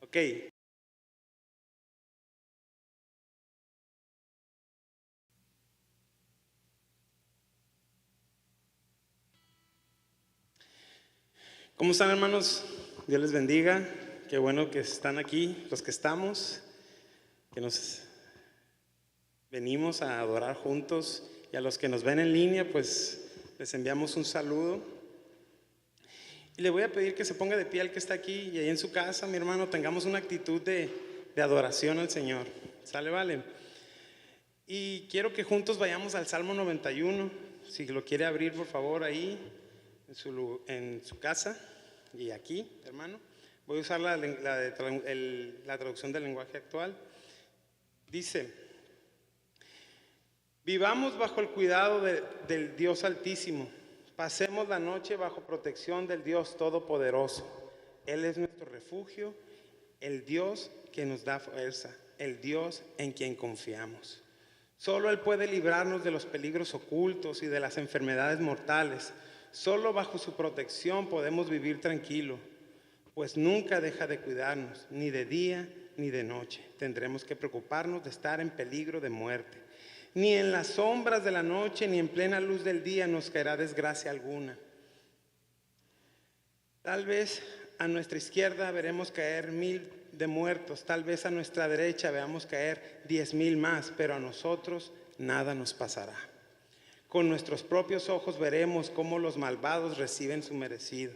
Ok. ¿Cómo están, hermanos? Dios les bendiga. Qué bueno que están aquí, los que estamos, que nos venimos a adorar juntos, y a los que nos ven en línea, pues les enviamos un saludo. Y le voy a pedir que se ponga de pie al que está aquí, y ahí en su casa, mi hermano, tengamos una actitud de adoración al Señor. ¿Sale? Vale. Y quiero que juntos vayamos al Salmo 91. Si lo quiere abrir, por favor, ahí en su casa y aquí, hermano. Voy a usar la traducción del lenguaje actual. Dice: vivamos bajo el cuidado del Dios Altísimo. Pasemos la noche bajo protección del Dios Todopoderoso. Él es nuestro refugio, el Dios que nos da fuerza, el Dios en quien confiamos. Solo Él puede librarnos de los peligros ocultos y de las enfermedades mortales. Solo bajo su protección podemos vivir tranquilo, pues nunca deja de cuidarnos, ni de día ni de noche. Tendremos que preocuparnos de estar en peligro de muerte. Ni en las sombras de la noche, ni en plena luz del día nos caerá desgracia alguna. Tal vez a nuestra izquierda veremos caer 1000 de muertos, tal vez a nuestra derecha veamos caer 10,000 más, pero a nosotros nada nos pasará. Con nuestros propios ojos veremos cómo los malvados reciben su merecido.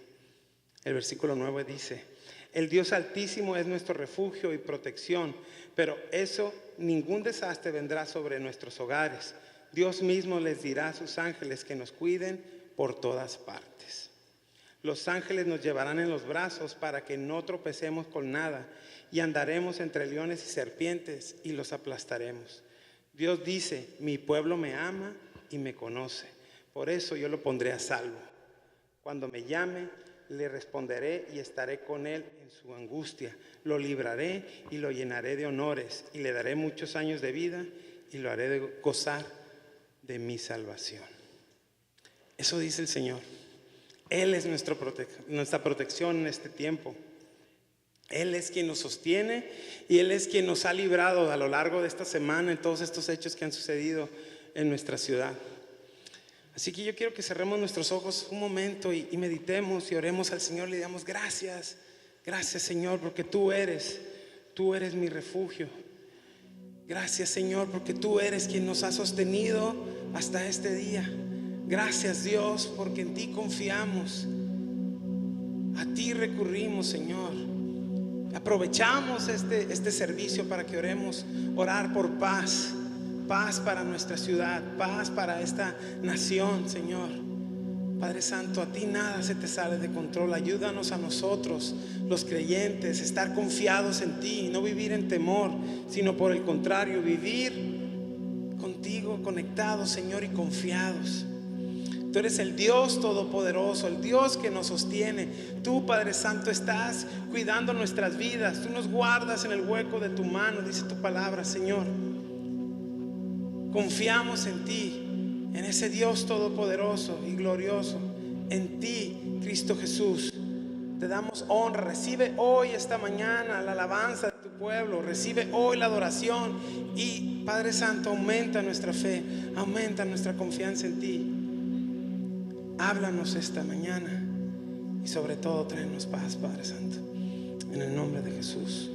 El versículo 9 dice: el Dios Altísimo es nuestro refugio y protección, pero ningún desastre vendrá sobre nuestros hogares. Dios mismo les dirá a sus ángeles que nos cuiden por todas partes. Los ángeles nos llevarán en los brazos para que no tropecemos con nada, y andaremos entre leones y serpientes y los aplastaremos. Dios dice: mi pueblo me ama y me conoce, por eso yo lo pondré a salvo. Cuando me llame, le responderé y estaré con él en su angustia. Lo libraré y lo llenaré de honores, y le daré muchos años de vida y lo haré gozar de mi salvación. Eso dice el Señor. Él es nuestra protección en este tiempo. Él es quien nos sostiene, y Él es quien nos ha librado a lo largo de esta semana en todos estos hechos que han sucedido en nuestra ciudad. Así que yo quiero que cerremos nuestros ojos un momento y meditemos y oremos al Señor. Le damos gracias, gracias, Señor, porque tú eres mi refugio. Gracias, Señor, porque tú eres quien nos ha sostenido hasta este día. Gracias, Dios, porque en ti confiamos. A ti recurrimos, Señor. Aprovechamos este servicio para que orar por paz. Paz para nuestra ciudad, paz para esta nación, Señor. Padre Santo, a ti nada se te sale de control. Ayúdanos a nosotros, los creyentes, estar confiados en ti, no vivir en temor, sino por el contrario, vivir contigo, conectados, Señor, y confiados. Tú eres el Dios Todopoderoso, el Dios que nos sostiene. Tú, Padre Santo, estás cuidando nuestras vidas. Tú nos guardas en el hueco de tu mano, dice tu palabra, Señor. Confiamos en ti, en ese Dios todopoderoso y glorioso, en ti, Cristo Jesús. Te damos honra. Recibe hoy, esta mañana, la alabanza de tu pueblo. Recibe hoy la adoración. Y Padre Santo, aumenta nuestra fe, aumenta nuestra confianza en ti. Háblanos esta mañana, y sobre todo tráenos paz, Padre Santo, en el nombre de Jesús.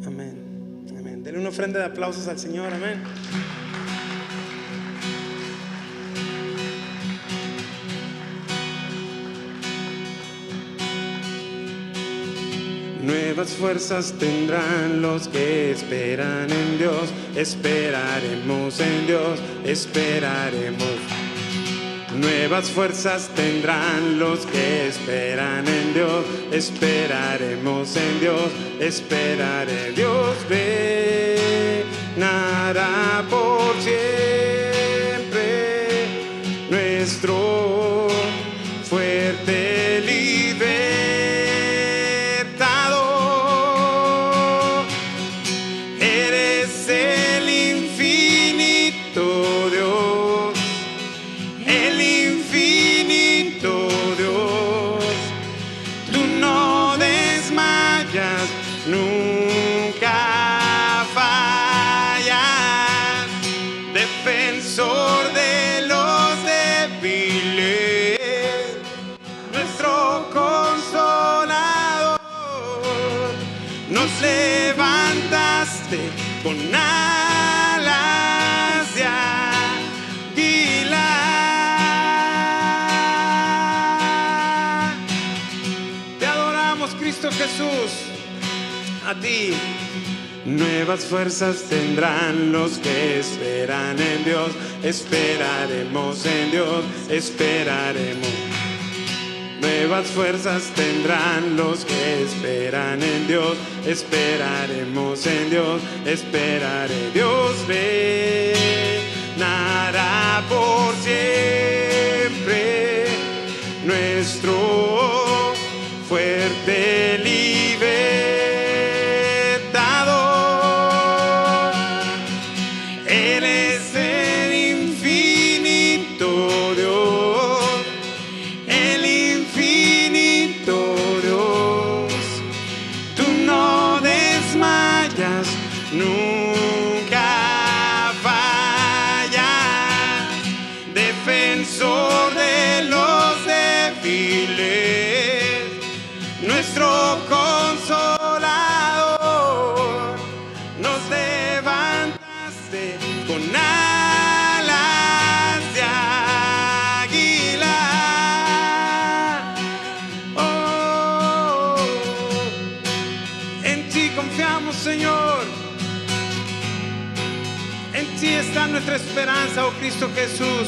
Amén. Amén. Denle una ofrenda de aplausos al Señor. Amén. Nuevas fuerzas tendrán los que esperan en Dios. Esperaremos en Dios, esperaremos. Nuevas fuerzas tendrán los que esperan en Dios. Esperaremos en Dios, esperaré. Dios reinará por siempre, nuestro fuerte libertador. Eres el infinito Dios, el infinito Dios. Tú no desmayas, nos levantaste con alas de águila. Te adoramos, Cristo Jesús, a ti. Nuevas fuerzas tendrán los que esperan en Dios. Esperaremos en Dios, esperaremos. Nuevas fuerzas tendrán los que esperan en Dios. Esperaremos en Dios, esperaré. Dios reinará por siempre, nuestro fuerte libertador. Él es el infinito Dios, el infinito Dios. Tú no desmayas, nunca fallas, defensor de los débiles, nuestro consolador. Nos levantaste con alas de águila. Oh, en ti confiamos, Señor. En ti está nuestra esperanza, oh Cristo Jesús.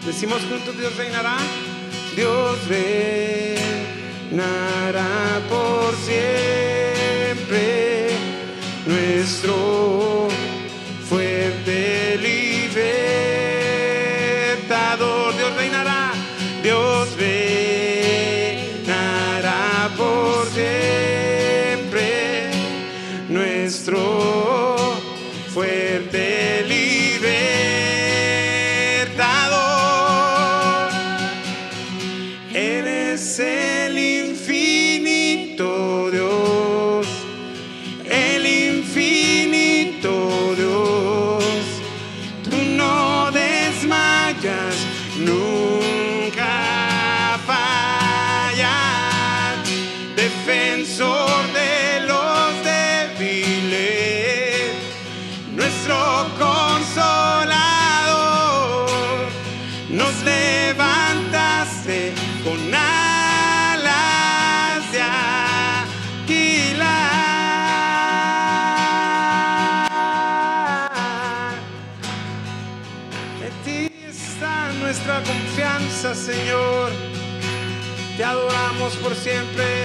Decimos juntos: Dios reinará. Dios reinará por siempre, nuestro fuerte libertador. Dios reinará, Dios reinará por siempre, nuestro fuerte libertador. Eres el infinito Dios, el infinito Dios. Tú no desmayas, nunca fallas, defensor de los débiles, nuestro consolador. Nos levantaste con alas de águila. En ti está nuestra confianza, Señor. Te adoramos por siempre.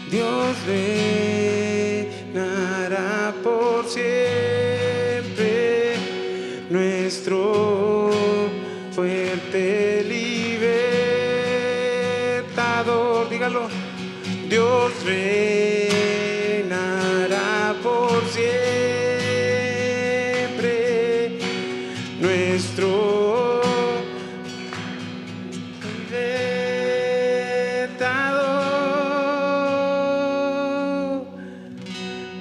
Dios reinará por siempre, nuestro fuerte libertador. Dígalo. Dios reinará por siempre, nuestro libertador.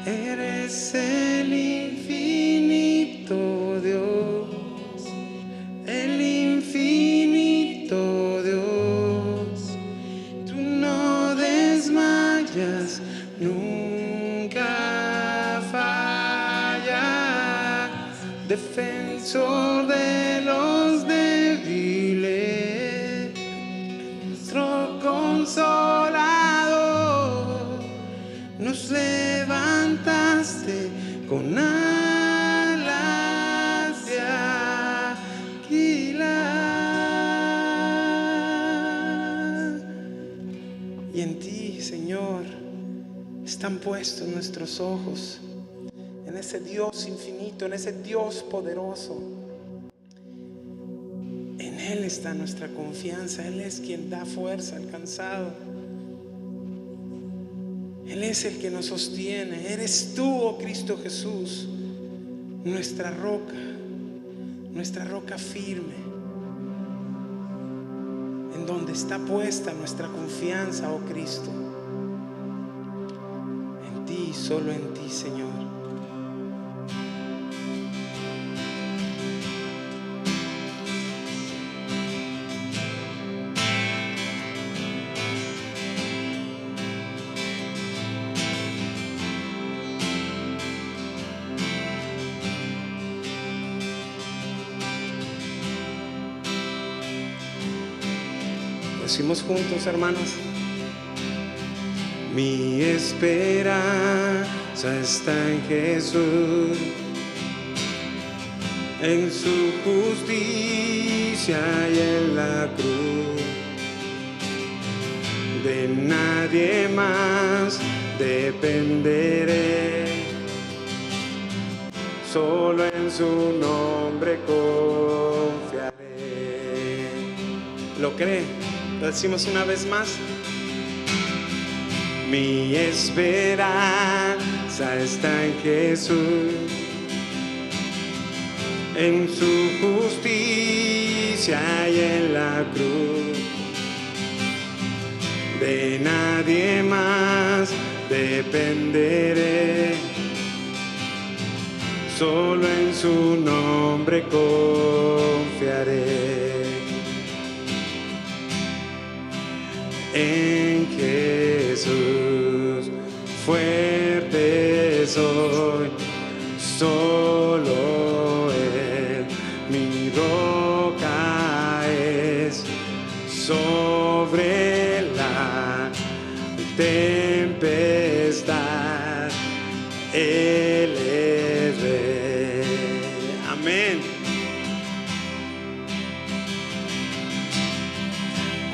Eres el infinito Dios, el infinito Dios. Tú no desmayas, nunca fallas, defensor de los débiles, nuestro consolador. Nos levantaste con alas de águila. Y en ti, Señor, están puestos nuestros ojos, en ese Dios infinito, en ese Dios poderoso. En Él está nuestra confianza. Él es quien da fuerza al cansado. Él es el que nos sostiene. Eres tú, oh Cristo Jesús, nuestra roca firme, en donde está puesta nuestra confianza, oh Cristo. En ti, solo en ti, Señor. Decimos juntos, hermanos. Mi esperanza está en Jesús, en su justicia y en la cruz. De nadie más dependeré, solo en su nombre confiaré. ¿Lo cree? Lo decimos una vez más. Mi esperanza está en Jesús, en su justicia y en la cruz. De nadie más dependeré, solo en su nombre confiaré. En Jesús fuerte soy, solo Él mi roca es. Sobre la tempestad Él es Rey. Amén.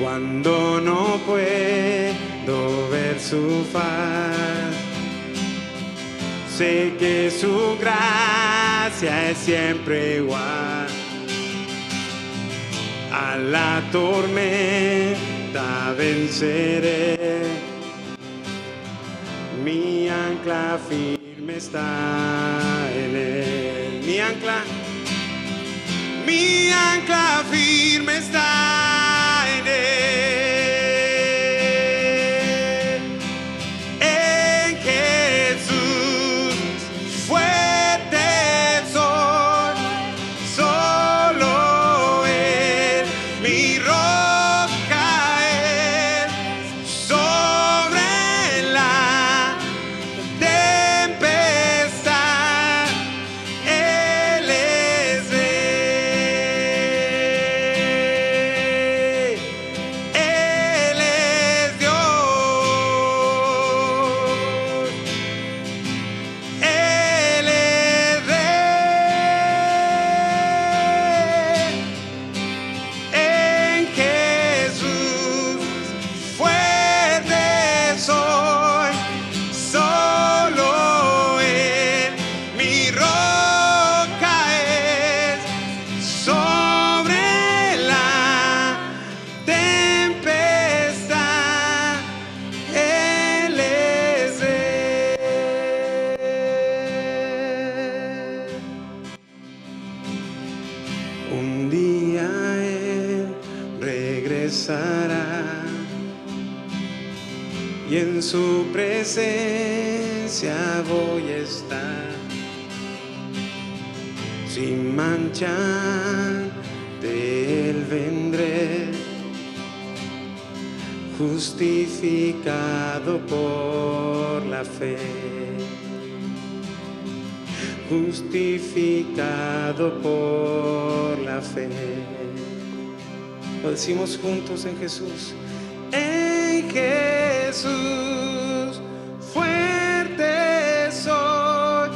Cuando no puedo ver su faz, sé que su gracia es siempre igual. A la tormenta venceré, mi ancla firme está en Él. Mi ancla firme está en Él. En Jesús fuerte soy, solo Él mi roca es. Sobre la tempestad Él es Rey. Él es Dios. Él es Rey. En Jesús fuerte soy, solo Él mi roca es. Sobre la tempestad Él es Rey. Un día Él regresará y en su presencia voy a estar, sin mancha de Él vendré, justificado por la fe. Justificado por la fe. Lo decimos juntos en Jesús. En Jesús fuerte soy,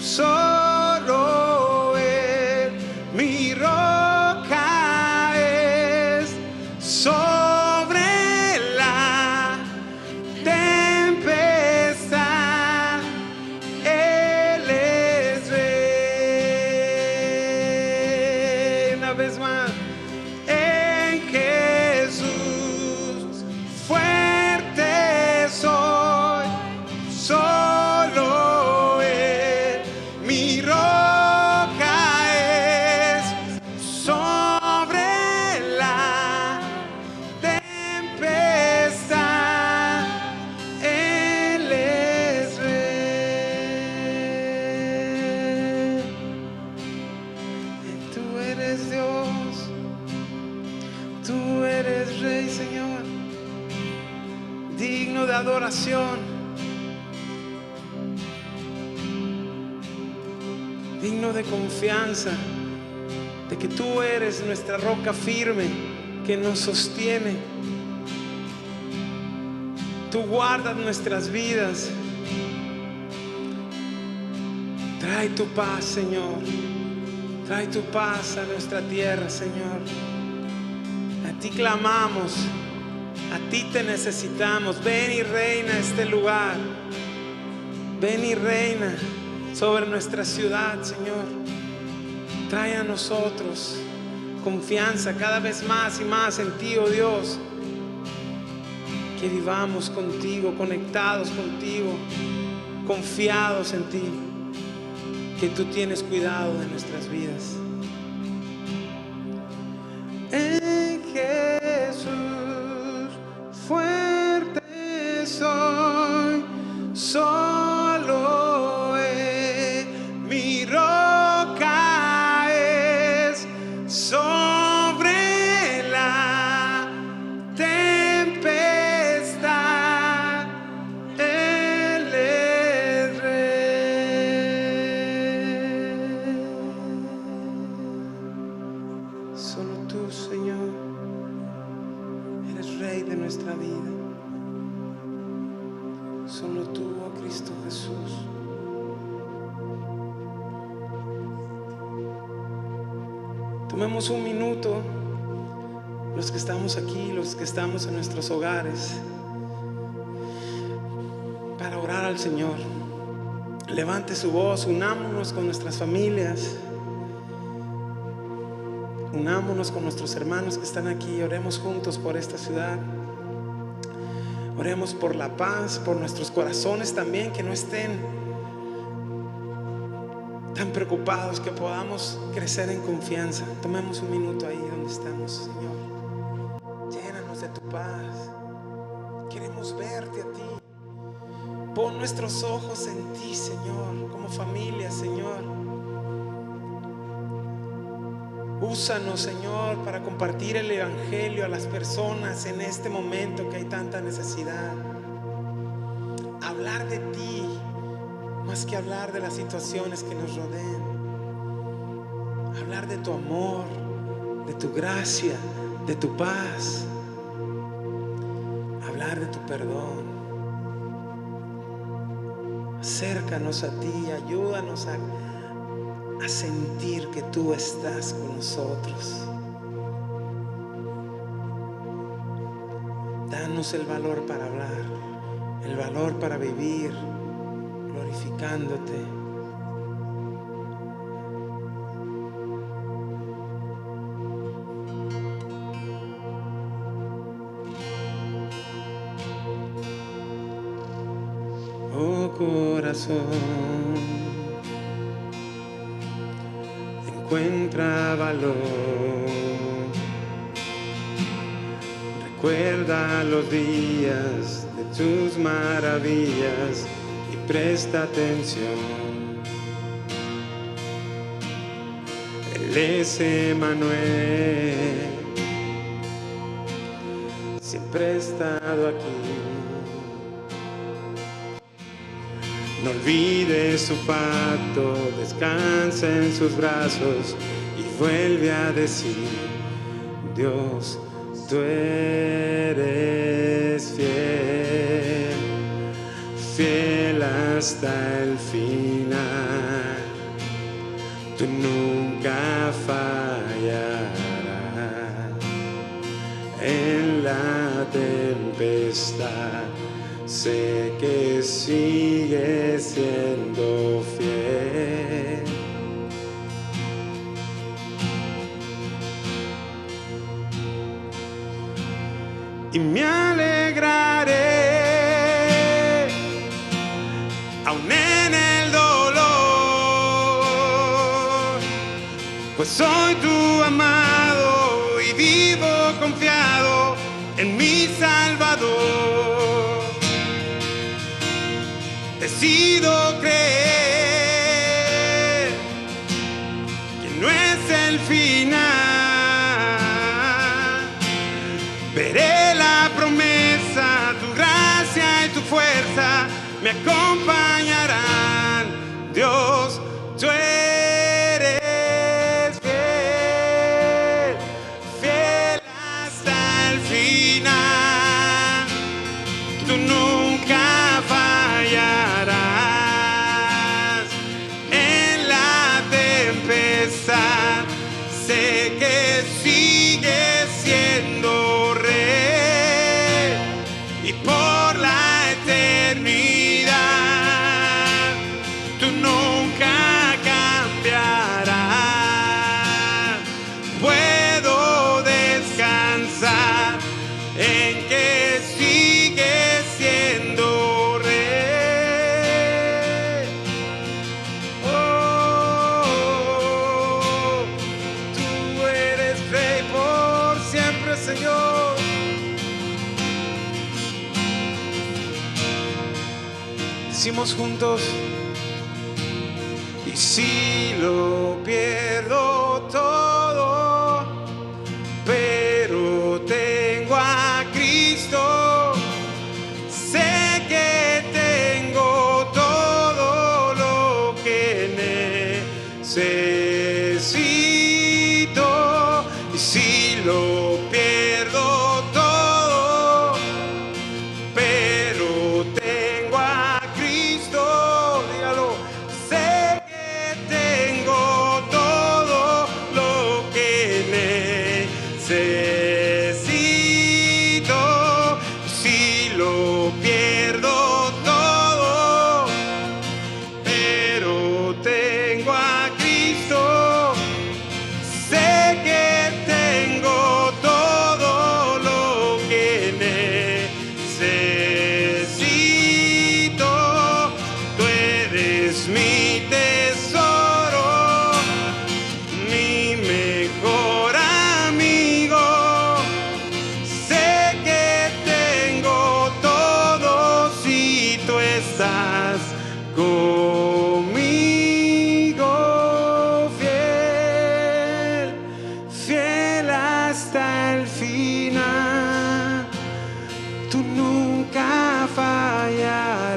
solo Él mi roca es. Sobre la tempestad Él es Rey. Una vez más. En Jesús fuerte soy, solo Él mi roca es. Sobre la tempestad Él es Rey. Tú eres Dios, tú eres Rey, Señor, digno de adoración, digno de confianza, de que tú eres nuestra roca firme que nos sostiene. Tú guardas nuestras vidas. Trae tu paz, Señor. Trae tu paz a nuestra tierra, Señor. A ti clamamos, a ti te necesitamos. Ven y reina este lugar. Ven y reina sobre nuestra ciudad, Señor. Trae a nosotros confianza cada vez más y más en ti, oh Dios. Que vivamos contigo, conectados contigo, confiados en ti. Que tú tienes cuidado de nuestras vidas. En Jesús fuerte soy, solo mi roca es sobre la tempestad. Él es Rey. Solo tú, Señor, eres Rey de nuestra vida. Solo tú, oh Cristo Jesús. Tomemos un minuto, los que estamos aquí, los que estamos en nuestros hogares, para orar al Señor. Levante su voz, unámonos con nuestras familias, unámonos con nuestros hermanos que están aquí. Oremos juntos por esta ciudad. Oremos por la paz, por nuestros corazones también, que no estén tan preocupados, que podamos crecer en confianza. Tomemos un minuto ahí donde estamos, Señor. Llénanos de tu paz. Queremos verte a ti. Pon nuestros ojos en ti, Señor, como familia, Señor. Úsanos, Señor, para compartir el evangelio a las personas en este momento que hay tanta necesidad. Hablar de ti más que hablar de las situaciones que nos rodean. Hablar de tu amor, de tu gracia, de tu paz. Hablar de tu perdón. Acércanos a ti, ayúdanos a sentir que tú estás con nosotros. Danos el valor para hablar, el valor para vivir glorificándote. Oh corazón, encuentra valor, recuerda los días de tus maravillas y presta atención. Él es Emmanuel, siempre ha estado aquí. No olvides su pacto, descansa en sus brazos y vuelve a decir: Dios, tú eres fiel, fiel hasta el final. Tú nunca fallarás en la tempestad. Sé que sigues siendo fiel. Y me alegraré aún en el dolor, pues soy tu amado y vivo confiado en mi Salvador. Decido creer que no es el final. Veré la promesa, tu gracia y tu fuerza me acompañarán. Dios, tú eres fiel, fiel hasta el final. Tú no Decimos juntos: y si lo pierdo todo, pero tengo a Cristo, sé que tengo todo lo que necesito. Y si lo pierdo todo, pero tengo a Cristo, dígalo, sé que tengo todo lo que necesito. Si lo pierdo todo, pero tengo a Cristo, sé que tengo todo lo que necesito. Tú eres mi tesoro, mi mejor amigo. Sé que tengo todo si tú estás conmigo, fiel, fiel hasta el final. Tú nunca fallarás.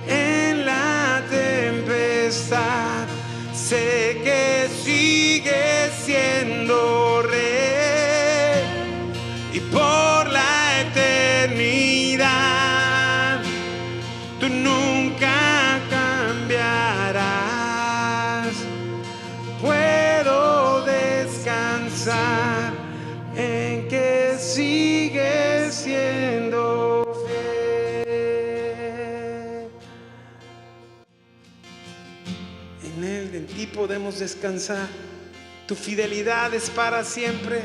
En la tempestad sé que sigues siendo rey, y por la eternidad tú nunca cambiarás. Puedo descansar en que sigues siendo fiel. En Él, en ti podemos descansar. Tu fidelidad es para siempre.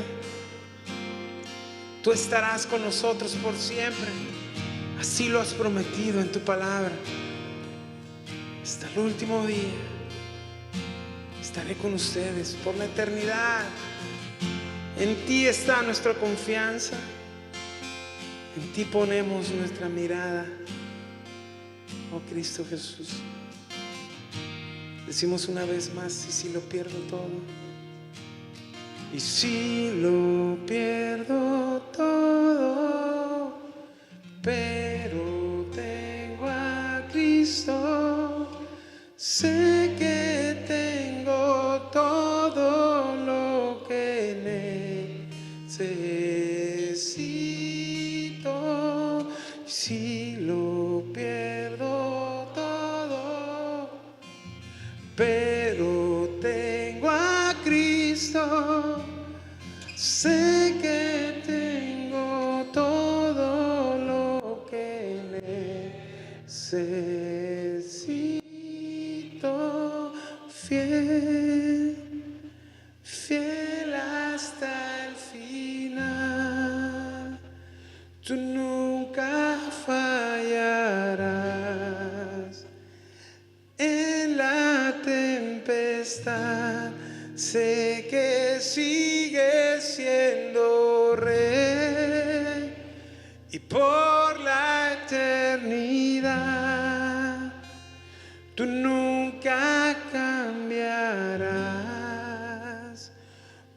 Tú estarás con nosotros por siempre. Así lo has prometido en tu palabra. Hasta el último día estaré con ustedes por la eternidad. En ti está nuestra confianza. En ti ponemos nuestra mirada, oh Cristo Jesús. Decimos una vez más: y si lo pierdo todo, y si lo pierdo todo, pero tengo a Cristo, sé que tengo todo lo que necesito. Si lo pierdo todo, pero tengo a Cristo, sé que tengo todo lo que necesito. Fiel, fiel hasta el final. Tú nunca fallarás. En la tempestad sé que sigues siendo rey, y por la eternidad tú nunca cambiarás.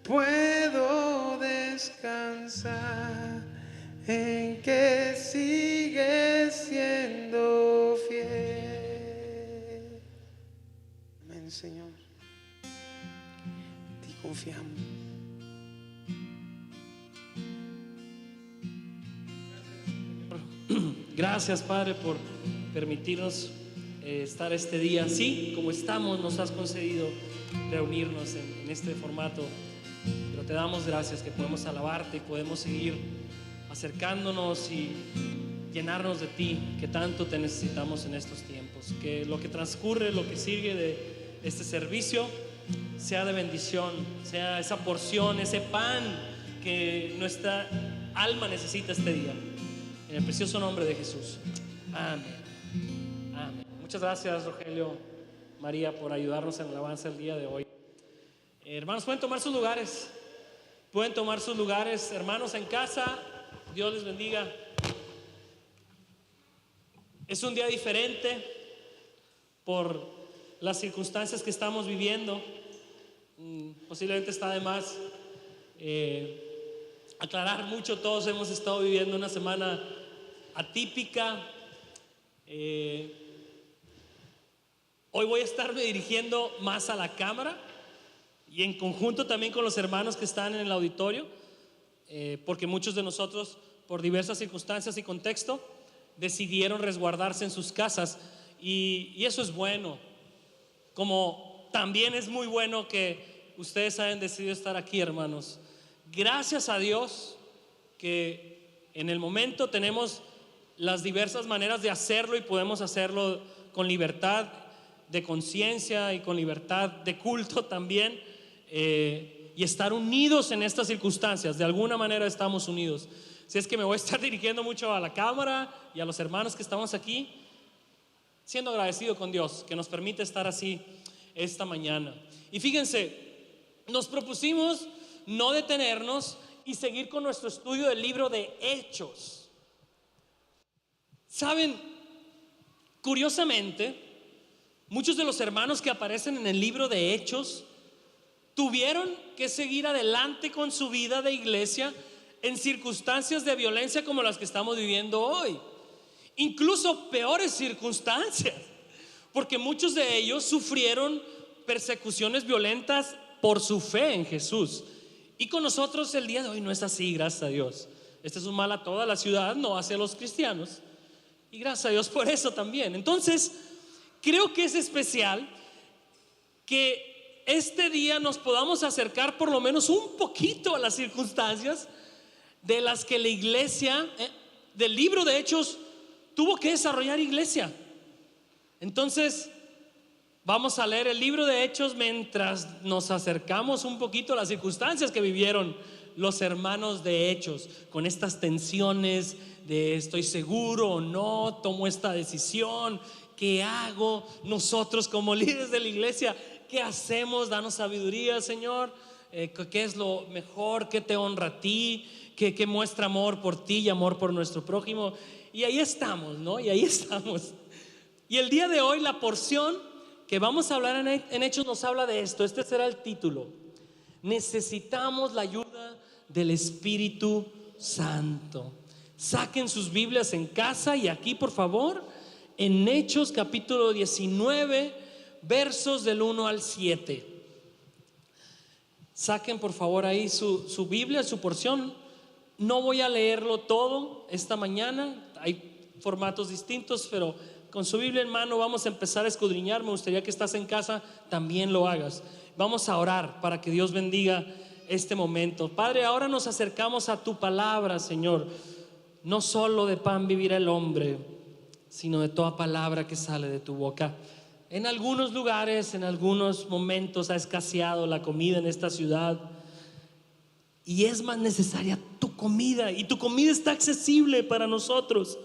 Puedo descansar en que sigues siendo fiel. Amén, Señor. En ti confiamos. Gracias, Padre, por permitirnos estar este día así como estamos. Nos has concedido reunirnos en este formato, pero te damos gracias que podemos alabarte y podemos seguir acercándonos y llenarnos de ti, que tanto te necesitamos en estos tiempos. Que lo que transcurre, lo que sigue de este servicio sea de bendición, sea esa porción, ese pan que nuestra alma necesita este día. En el precioso nombre de Jesús. Amén. Amén. Muchas gracias, Rogelio, María, por ayudarnos en la alabanza el día de hoy. Hermanos, pueden tomar sus lugares. Pueden tomar sus lugares, hermanos en casa. Dios les bendiga. Es un día diferente por las circunstancias que estamos viviendo. Posiblemente está de más aclarar mucho. Todos hemos estado viviendo una semana atípica. Hoy voy a estarme dirigiendo más a la cámara y en conjunto también con los hermanos que están en el auditorio, porque muchos de nosotros, por diversas circunstancias y contexto, decidieron resguardarse en sus casas, y eso es bueno, como también es muy bueno que ustedes hayan decidido estar aquí, hermanos. Gracias a Dios que en el momento tenemos las diversas maneras de hacerlo y podemos hacerlo con libertad de conciencia y con libertad de culto también, y estar unidos en estas circunstancias. De alguna manera estamos unidos. Si es que me voy a estar dirigiendo mucho a la cámara y a los hermanos que estamos aquí, siendo agradecido con Dios que nos permite estar así esta mañana. Y fíjense, nos propusimos no detenernos y seguir con nuestro estudio del libro de Hechos. Saben, curiosamente, muchos de los hermanos que aparecen en el libro de Hechos tuvieron que seguir adelante con su vida de iglesia en circunstancias de violencia como las que estamos viviendo hoy, incluso peores circunstancias, porque muchos de ellos sufrieron persecuciones violentas por su fe en Jesús. Y con nosotros el día de hoy no es así, gracias a Dios. Este es un mal a toda la ciudad, no hacia los cristianos, y gracias a Dios por eso también. Entonces, creo que es especial que este día nos podamos acercar por lo menos un poquito a las circunstancias de las que la iglesia del libro de Hechos tuvo que desarrollar iglesia. Entonces vamos a leer el libro de Hechos mientras nos acercamos un poquito a las circunstancias que vivieron los hermanos de Hechos, con estas tensiones de estoy seguro o no, tomo esta decisión, ¿qué hago? Nosotros como líderes de la iglesia, ¿qué hacemos? Danos sabiduría, Señor. ¿Qué es lo mejor? ¿Qué te honra a ti? ¿Qué muestra amor por ti y amor por nuestro prójimo? Y ahí estamos, ¿no? Y ahí estamos. Y el día de hoy la porción que vamos a hablar en Hechos nos habla de esto. Este será el título: necesitamos la ayuda del Espíritu Santo. Saquen sus Biblias en casa y aquí, por favor, en Hechos capítulo 19, versos del 1 al 7. Saquen por favor ahí su Biblia, su porción. No voy a leerlo todo esta mañana, hay formatos distintos, pero con su Biblia en mano vamos a empezar a escudriñar. Me gustaría que estás en casa, también lo hagas. Vamos a orar para que Dios bendiga este momento. Padre, ahora nos acercamos a tu palabra, Señor. No solo de pan vivirá el hombre, sino de toda palabra que sale de tu boca. En algunos lugares, en algunos momentos ha escaseado la comida en esta ciudad y es más necesaria tu comida, y tu comida está accesible para nosotros.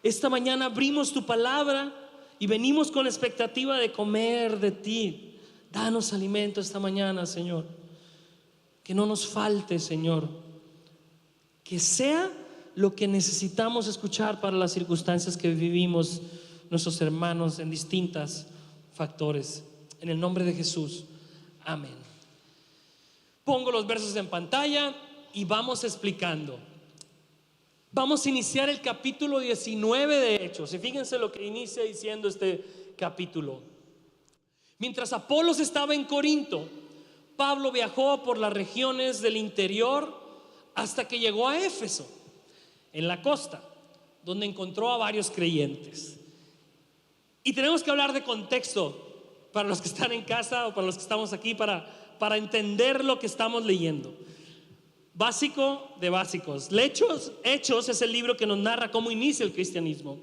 Esta mañana abrimos tu palabra y venimos con la expectativa de comer de ti. Danos alimento esta mañana, Señor. Que no nos falte, Señor. Que sea lo que necesitamos escuchar para las circunstancias que vivimos nuestros hermanos en distintos factores. En el nombre de Jesús, amén. Pongo los versos en pantalla y vamos explicando. Vamos a iniciar el capítulo 19 de Hechos. Y fíjense lo que inicia diciendo este capítulo. Mientras Apolos estaba en Corinto, Pablo viajó por las regiones del interior hasta que llegó a Éfeso, en la costa, donde encontró a varios creyentes. Y tenemos que hablar de contexto para los que están en casa o para los que estamos aquí, para entender lo que estamos leyendo. Básico de básicos. Hechos es el libro que nos narra cómo inicia el cristianismo.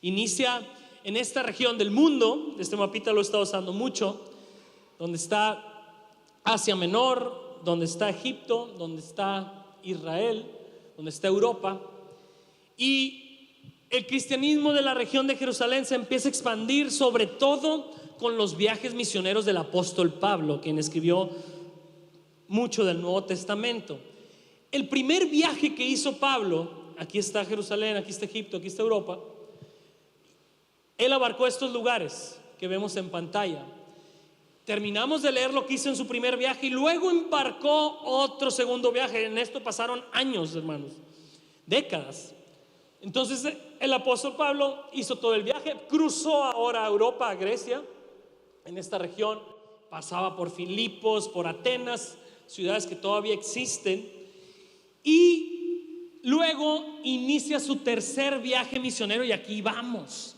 Inicia en esta región del mundo. Este mapita lo he estado usando mucho, donde está Asia Menor, donde está Egipto, donde está Israel, donde está Europa. Y el cristianismo de la región de Jerusalén se empieza a expandir, sobre todo con los viajes misioneros del apóstol Pablo, quien escribió mucho del Nuevo Testamento. El primer viaje que hizo Pablo, aquí está Jerusalén, aquí está Egipto, aquí está Europa, Él abarcó estos lugares que vemos en pantalla. Terminamos de leer lo que hizo en su primer viaje y luego embarcó otro segundo viaje. En esto pasaron años, hermanos, décadas. Entonces el apóstol Pablo hizo todo el viaje, cruzó ahora a Europa, a Grecia, en esta región, pasaba por Filipos, por Atenas, ciudades que todavía existen, y luego inicia su tercer viaje misionero. Y aquí vamos.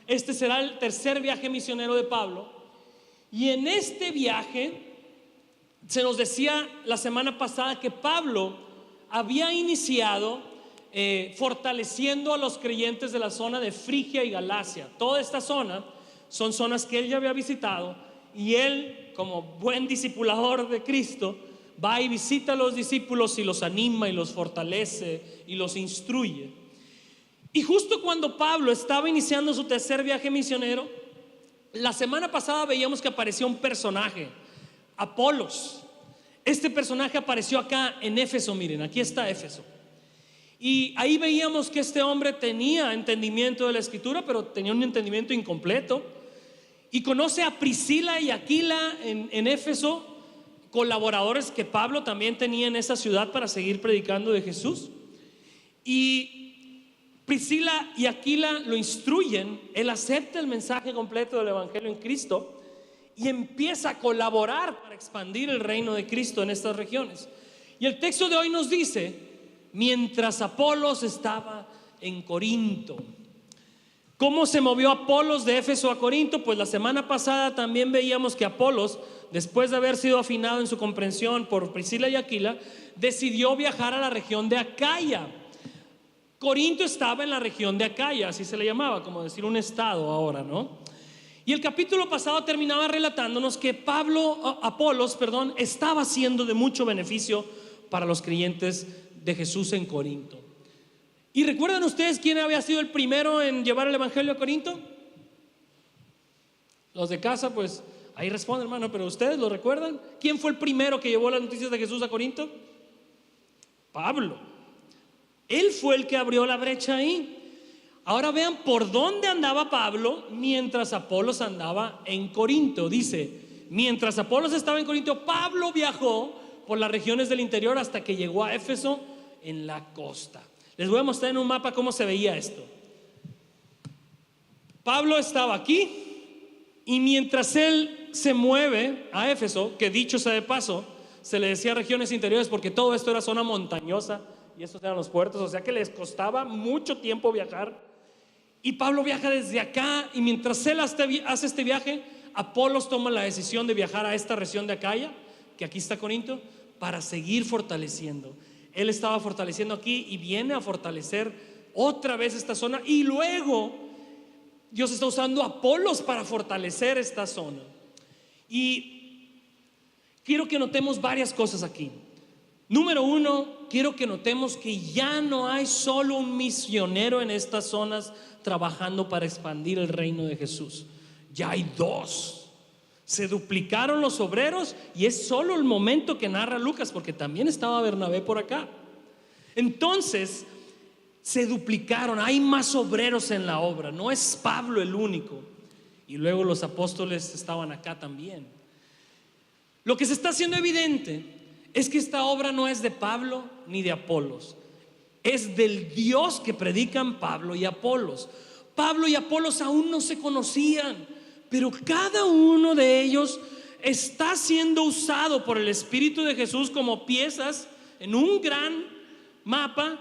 Este será el tercer viaje misionero de Pablo. Y en este viaje se nos decía la semana pasada que Pablo había iniciado fortaleciendo a los creyentes de la zona de Frigia y Galacia. Toda esta zona son zonas que él ya había visitado, y él, como buen discipulador de Cristo, va y visita a los discípulos y los anima y los fortalece y los instruye. Y justo cuando Pablo estaba iniciando su tercer viaje misionero, la semana pasada veíamos que apareció un personaje, Apolos. Este personaje apareció acá en Éfeso. Miren, aquí está Éfeso. Y ahí veíamos que este hombre tenía entendimiento de la escritura, pero tenía un entendimiento incompleto. Y conoce a Priscila y Aquila en Éfeso, colaboradores que Pablo también tenía en esa ciudad para seguir predicando de Jesús. Y Priscila y Aquila lo instruyen, él acepta el mensaje completo del evangelio en Cristo y empieza a colaborar para expandir el reino de Cristo en estas regiones. Y el texto de hoy nos dice: mientras Apolos estaba en Corinto. ¿Cómo se movió Apolos de Éfeso a Corinto? Pues la semana pasada también veíamos que Apolos, después de haber sido afinado en su comprensión por Priscila y Aquila, decidió viajar a la región de Acaya. Corinto estaba en la región de Acaya, así se le llamaba, como decir un estado ahora, ¿no? Y el capítulo pasado terminaba relatándonos que Apolos, estaba siendo de mucho beneficio para los creyentes de Jesús en Corinto. ¿Y recuerdan ustedes quién había sido el primero en llevar el evangelio a Corinto? Los de casa, pues ahí responden, hermano, pero ¿ustedes lo recuerdan? ¿Quién fue el primero que llevó las noticias de Jesús a Corinto? Pablo. Él fue el que abrió la brecha ahí. Ahora vean por dónde andaba Pablo mientras Apolos andaba en Corinto. Dice: mientras Apolos estaba en Corinto, Pablo viajó por las regiones del interior hasta que llegó a Éfeso en la costa. Les voy a mostrar en un mapa cómo se veía esto. Pablo estaba aquí, y mientras él se mueve a Éfeso, que dicho sea de paso, se le decía regiones interiores porque todo esto era zona montañosa y estos eran los puertos, o sea que les costaba mucho tiempo viajar. Y Pablo viaja desde acá, y mientras él hace este viaje, Apolos toma la decisión de viajar a esta región de Acaya, que aquí está Corinto, para seguir fortaleciendo. Él estaba fortaleciendo aquí y viene a fortalecer otra vez esta zona, y luego Dios está usando a Apolos para fortalecer esta zona. Y quiero que notemos varias cosas aquí. Número uno, quiero que notemos que ya no hay solo un misionero en estas zonas trabajando para expandir el reino de Jesús. Ya hay dos. Se duplicaron los obreros, y es solo el momento que narra Lucas, porque también estaba Bernabé por acá. Entonces se duplicaron, hay más obreros en la obra, no es Pablo el único. Y luego los apóstoles estaban acá también. Lo que se está haciendo evidente es que esta obra no es de Pablo ni de Apolos, es del Dios que predican Pablo y Apolos. Pablo y Apolos aún no se conocían, pero cada uno de ellos está siendo usado por el Espíritu de Jesús como piezas en un gran mapa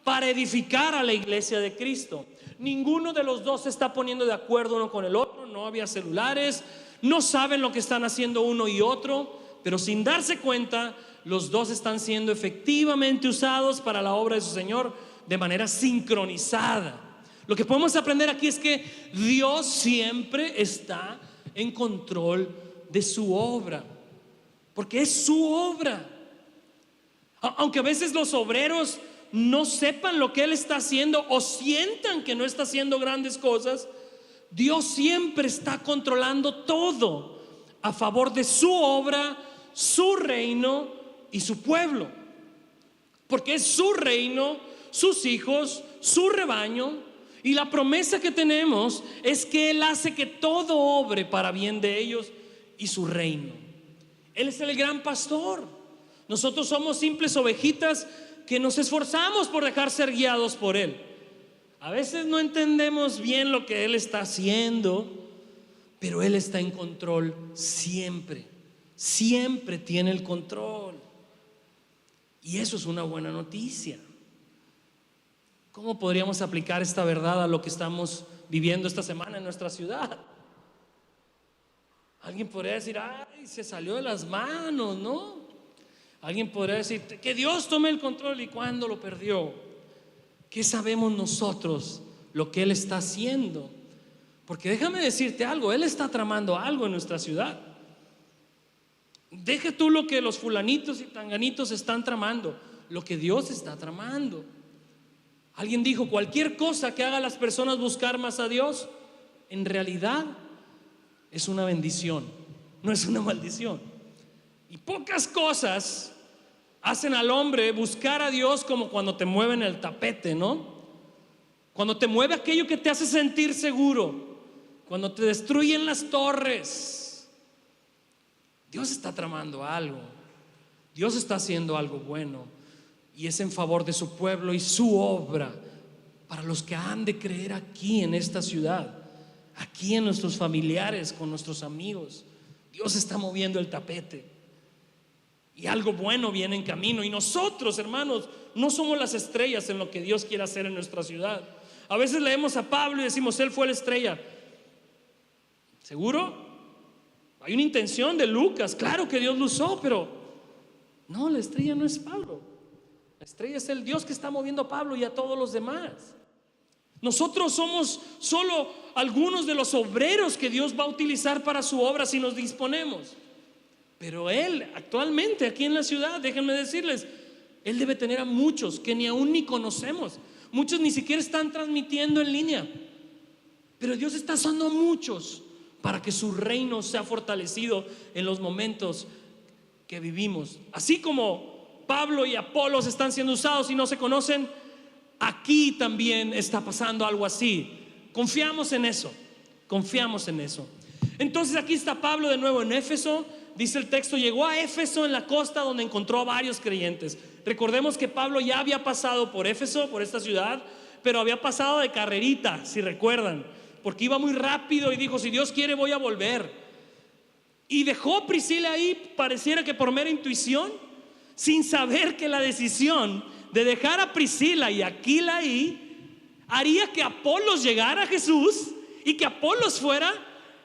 para edificar a la iglesia de Cristo. Ninguno de los dos se está poniendo de acuerdo uno con el otro, no había celulares, no saben lo que están haciendo uno y otro, pero sin darse cuenta, los dos están siendo efectivamente usados para la obra de su Señor de manera sincronizada. Lo que podemos aprender aquí es que Dios siempre está en control de su obra, porque es su obra. Aunque a veces los obreros no sepan lo que Él está haciendo o sientan que no está haciendo grandes cosas, Dios siempre está controlando todo a favor de su obra, su reino y su pueblo, porque es su reino, sus hijos, su rebaño. Y la promesa que tenemos es que Él hace que todo obre para bien de ellos y su reino. Él es el gran pastor. Nosotros somos simples ovejitas que nos esforzamos por dejar ser guiados por Él. A veces no entendemos bien lo que Él está haciendo, pero Él está en control siempre. Siempre tiene el control. Y eso es una buena noticia. ¿Cómo podríamos aplicar esta verdad a lo que estamos viviendo esta semana en nuestra ciudad? Alguien podría decir, ay, se salió de las manos, ¿no? Alguien podría decir, que Dios tome el control. ¿Y cuándo lo perdió? ¿Qué sabemos nosotros lo que Él está haciendo? Porque déjame decirte algo, Él está tramando algo en nuestra ciudad. Deja tú lo que los fulanitos y tanganitos están tramando, lo que Dios está tramando. Alguien dijo, cualquier cosa que haga a las personas buscar más a Dios, en realidad es una bendición, no es una maldición. Y pocas cosas hacen al hombre buscar a Dios como cuando te mueven el tapete, ¿no? Cuando te mueve aquello que te hace sentir seguro, cuando te destruyen las torres. Dios está tramando algo, Dios está haciendo algo bueno, y es en favor de su pueblo y su obra para los que han de creer aquí en esta ciudad, aquí en nuestros familiares, con nuestros amigos. Dios está moviendo el tapete y algo bueno viene en camino. Y nosotros, hermanos, no somos las estrellas en lo que Dios quiere hacer en nuestra ciudad. A veces leemos a Pablo y decimos, él fue la estrella. ¿Seguro? Hay una intención de Lucas, claro que Dios lo usó, pero no, la estrella no es Pablo. La estrella es el Dios que está moviendo a Pablo y a todos los demás. Nosotros somos solo algunos de los obreros que Dios va a utilizar para su obra si nos disponemos. Pero Él actualmente aquí en la ciudad, déjenme decirles, Él debe tener a muchos que ni aún ni conocemos. Muchos ni siquiera están transmitiendo en línea, pero Dios está usando a muchos para que su reino sea fortalecido en los momentos que vivimos. Así como Pablo y Apolos están siendo usados y no se conocen, aquí también está pasando algo así. Confiamos en eso, confiamos en eso. Entonces aquí está Pablo de nuevo en Éfeso. Dice el texto, llegó a Éfeso en la costa donde encontró a varios creyentes. Recordemos que Pablo ya había pasado por Éfeso, por esta ciudad, pero había pasado de carrerita, si recuerdan, porque iba muy rápido y dijo, si Dios quiere voy a volver. Y dejó a Priscila ahí, pareciera que por mera intuición, sin saber que la decisión de dejar a Priscila y Aquila ahí haría que Apolos llegara a Jesús y que Apolos fuera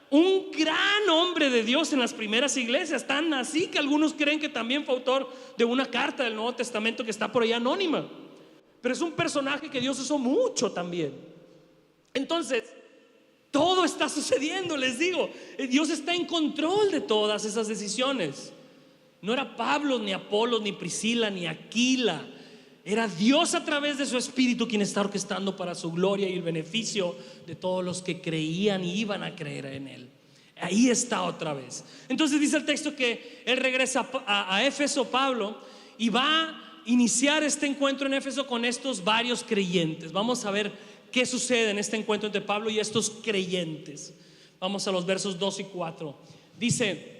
un gran hombre de Dios en las primeras iglesias, tan así que algunos creen que también fue autor de una carta del Nuevo Testamento que está por ahí anónima. Pero es un personaje que Dios usó mucho también. Entonces, todo está sucediendo, les digo. Dios está en control de todas esas decisiones. No era Pablo, ni Apolos, ni Priscila, ni Aquila. Era Dios a través de su Espíritu quien está orquestando para su gloria y el beneficio de todos los que creían y iban a creer en Él. Ahí está otra vez. Entonces dice el texto que Él regresa a Éfeso, Pablo, y va a iniciar este encuentro en Éfeso con estos varios creyentes. Vamos a ver qué sucede en este encuentro entre Pablo y estos creyentes. Vamos a los versos 2 y 4. Dice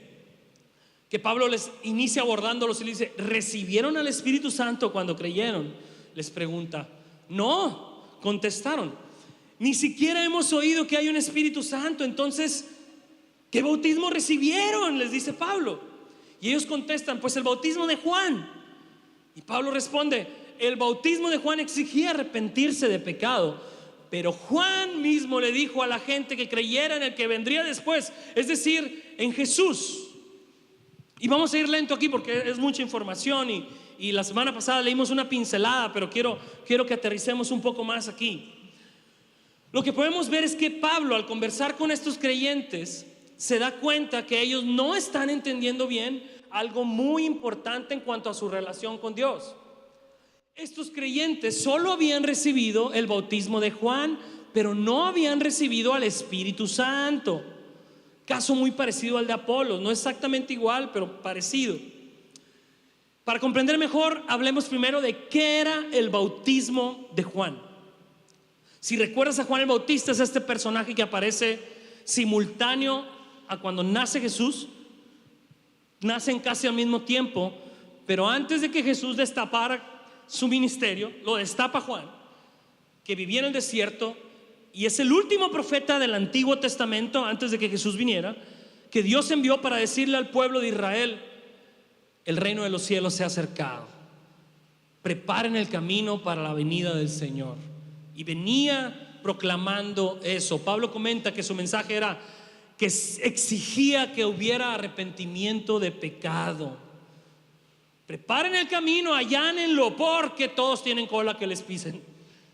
que Pablo les inicia abordándolos y les dice, ¿recibieron al Espíritu Santo cuando creyeron? Les pregunta. No, contestaron, ni siquiera hemos oído que hay un Espíritu Santo. Entonces, ¿qué bautismo recibieron? Les dice Pablo. Y ellos contestan, pues el bautismo de Juan. Y Pablo responde, el bautismo de Juan exigía arrepentirse de pecado, pero Juan mismo le dijo a la gente que creyera en el que vendría después, es decir, en Jesús. Y vamos a ir lento aquí porque es mucha información y la semana pasada leímos una pincelada, pero quiero que aterricemos un poco más aquí. Lo que podemos ver es que Pablo, al conversar con estos creyentes, se da cuenta que ellos no están entendiendo bien algo muy importante en cuanto a su relación con Dios. Estos creyentes solo habían recibido el bautismo de Juan, pero no habían recibido al Espíritu Santo. Caso muy parecido al de Apolos, no exactamente igual, pero parecido. Para comprender mejor, hablemos primero de qué era el bautismo de Juan. Si recuerdas a Juan el Bautista, es este personaje que aparece simultáneo a cuando nace Jesús. Nacen casi al mismo tiempo, pero antes de que Jesús destapara su ministerio, lo destapa Juan, que vivía en el desierto y es el último profeta del Antiguo Testamento antes de que Jesús viniera, que Dios envió para decirle al pueblo de Israel: el reino de los cielos se ha acercado, preparen el camino para la venida del Señor. Y venía proclamando eso. Pablo comenta que su mensaje era que exigía que hubiera arrepentimiento de pecado. Preparen el camino, allánenlo, porque todos tienen cola que les pisen.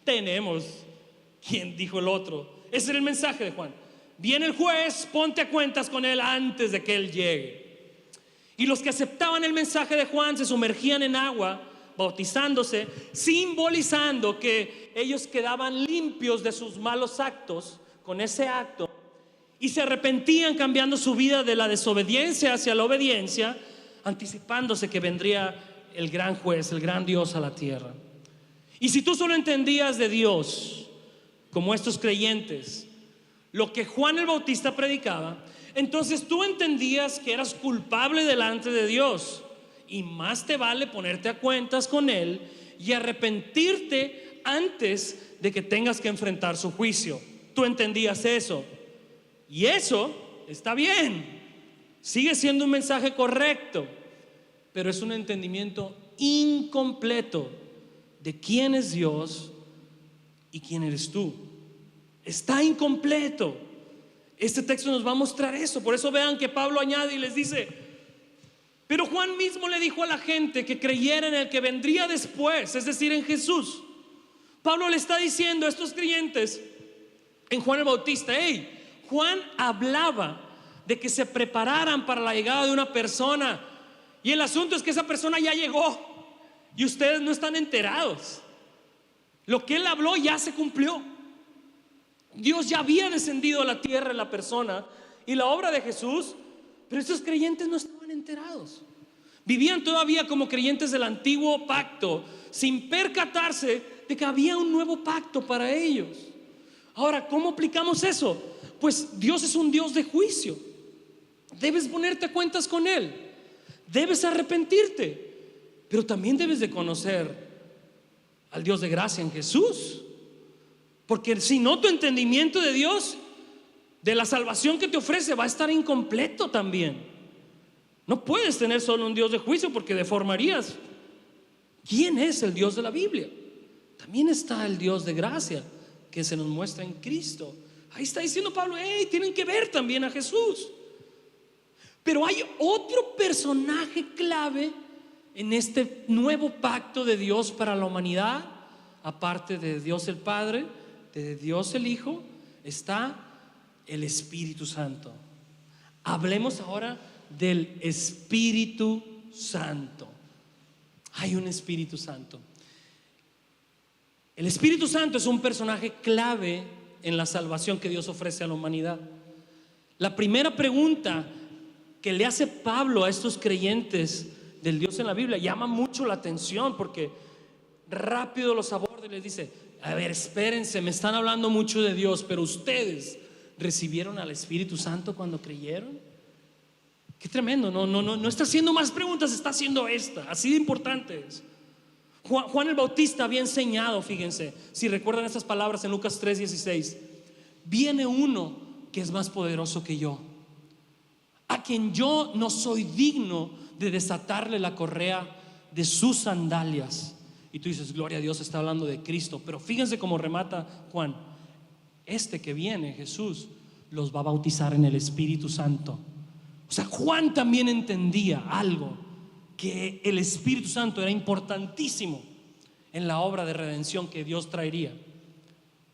Tenemos, ¿quién dijo el otro? Ese era el mensaje de Juan. Viene el juez, ponte a cuentas con él antes de que él llegue. Y los que aceptaban el mensaje de Juan se sumergían en agua, bautizándose, simbolizando que ellos quedaban limpios de sus malos actos con ese acto, y se arrepentían, cambiando su vida de la desobediencia hacia la obediencia, anticipándose que vendría el gran juez, el gran Dios a la tierra. Y si tú solo entendías de Dios como estos creyentes, lo que Juan el Bautista predicaba, entonces tú entendías que eras culpable delante de Dios, y más te vale ponerte a cuentas con Él y arrepentirte antes de que tengas que enfrentar su juicio. Tú entendías eso, y eso está bien, sigue siendo un mensaje correcto, pero es un entendimiento incompleto de quién es Dios y quién eres tú. Está incompleto. Este texto nos va a mostrar eso. Por eso vean que Pablo añade y les dice: pero Juan mismo le dijo a la gente que creyera en el que vendría después, es decir, en Jesús. Pablo le está diciendo a estos creyentes en Juan el Bautista: hey, Juan hablaba de que se prepararan para la llegada de una persona, y el asunto es que esa persona ya llegó y ustedes no están enterados. Lo que él habló ya se cumplió. Dios ya había descendido a la tierra en la persona y la obra de Jesús, pero estos creyentes no estaban enterados. Vivían todavía como creyentes del antiguo pacto, sin percatarse de que había un nuevo pacto para ellos. Ahora, ¿cómo aplicamos eso? Pues Dios es un Dios de juicio. Debes ponerte a cuentas con Él, debes arrepentirte, pero también debes de conocer al Dios de gracia en Jesús, porque si no, tu entendimiento de Dios, de la salvación que te ofrece, va a estar incompleto también. No puedes tener solo un Dios de juicio, porque deformarías quién es el Dios de la Biblia. También está el Dios de gracia que se nos muestra en Cristo. Ahí está diciendo Pablo: hey, tienen que ver también a Jesús. Pero hay otro personaje clave en este nuevo pacto de Dios para la humanidad. Aparte de Dios el Padre, de Dios el Hijo, está el Espíritu Santo. Hablemos ahora del Espíritu Santo. Hay un Espíritu Santo. El Espíritu Santo es un personaje clave en la salvación que Dios ofrece a la humanidad. La primera pregunta que le hace Pablo a estos creyentes del Dios en la Biblia llama mucho la atención, porque rápido los aborda y les dice: a ver, espérense, me están hablando mucho de Dios, pero ustedes recibieron al Espíritu Santo cuando creyeron. Qué tremendo. No está haciendo más preguntas, está haciendo esta. Así de importante es. Juan el Bautista había enseñado, fíjense, si recuerdan estas palabras en Lucas 3:16: viene uno que es más poderoso que yo, a quien yo no soy digno de desatarle la correa de sus sandalias. Y tú dices: gloria a Dios, está hablando de Cristo. Pero fíjense cómo remata Juan: este que viene, Jesús, los va a bautizar en el Espíritu Santo. O sea, Juan también entendía algo, que el Espíritu Santo era importantísimo en la obra de redención que Dios traería.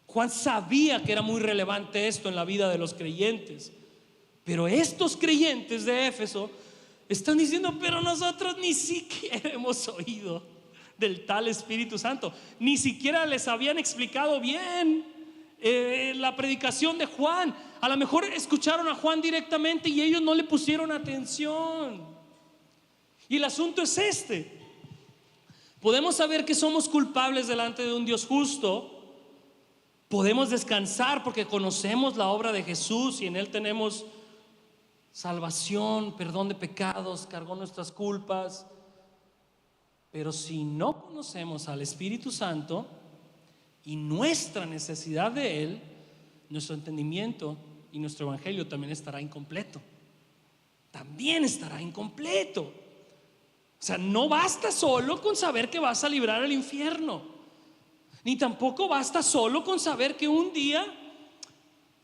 Juan sabía que era muy relevante esto en la vida de los creyentes. Pero estos creyentes de Éfeso están diciendo: pero nosotros ni siquiera hemos oído del tal Espíritu Santo, ni siquiera les habían explicado bien la predicación de Juan. A lo mejor escucharon a Juan directamente y ellos no le pusieron atención. Y el asunto es este: podemos saber que somos culpables delante de un Dios justo Podemos descansar porque conocemos la obra de Jesús y en Él tenemos salvación, perdón de pecados, cargó nuestras culpas. Pero si no conocemos al Espíritu Santo y nuestra necesidad de Él, nuestro entendimiento y nuestro evangelio también estará incompleto. También estará incompleto. O sea, no basta solo con saber que vas a librar el infierno, ni tampoco basta solo con saber que un día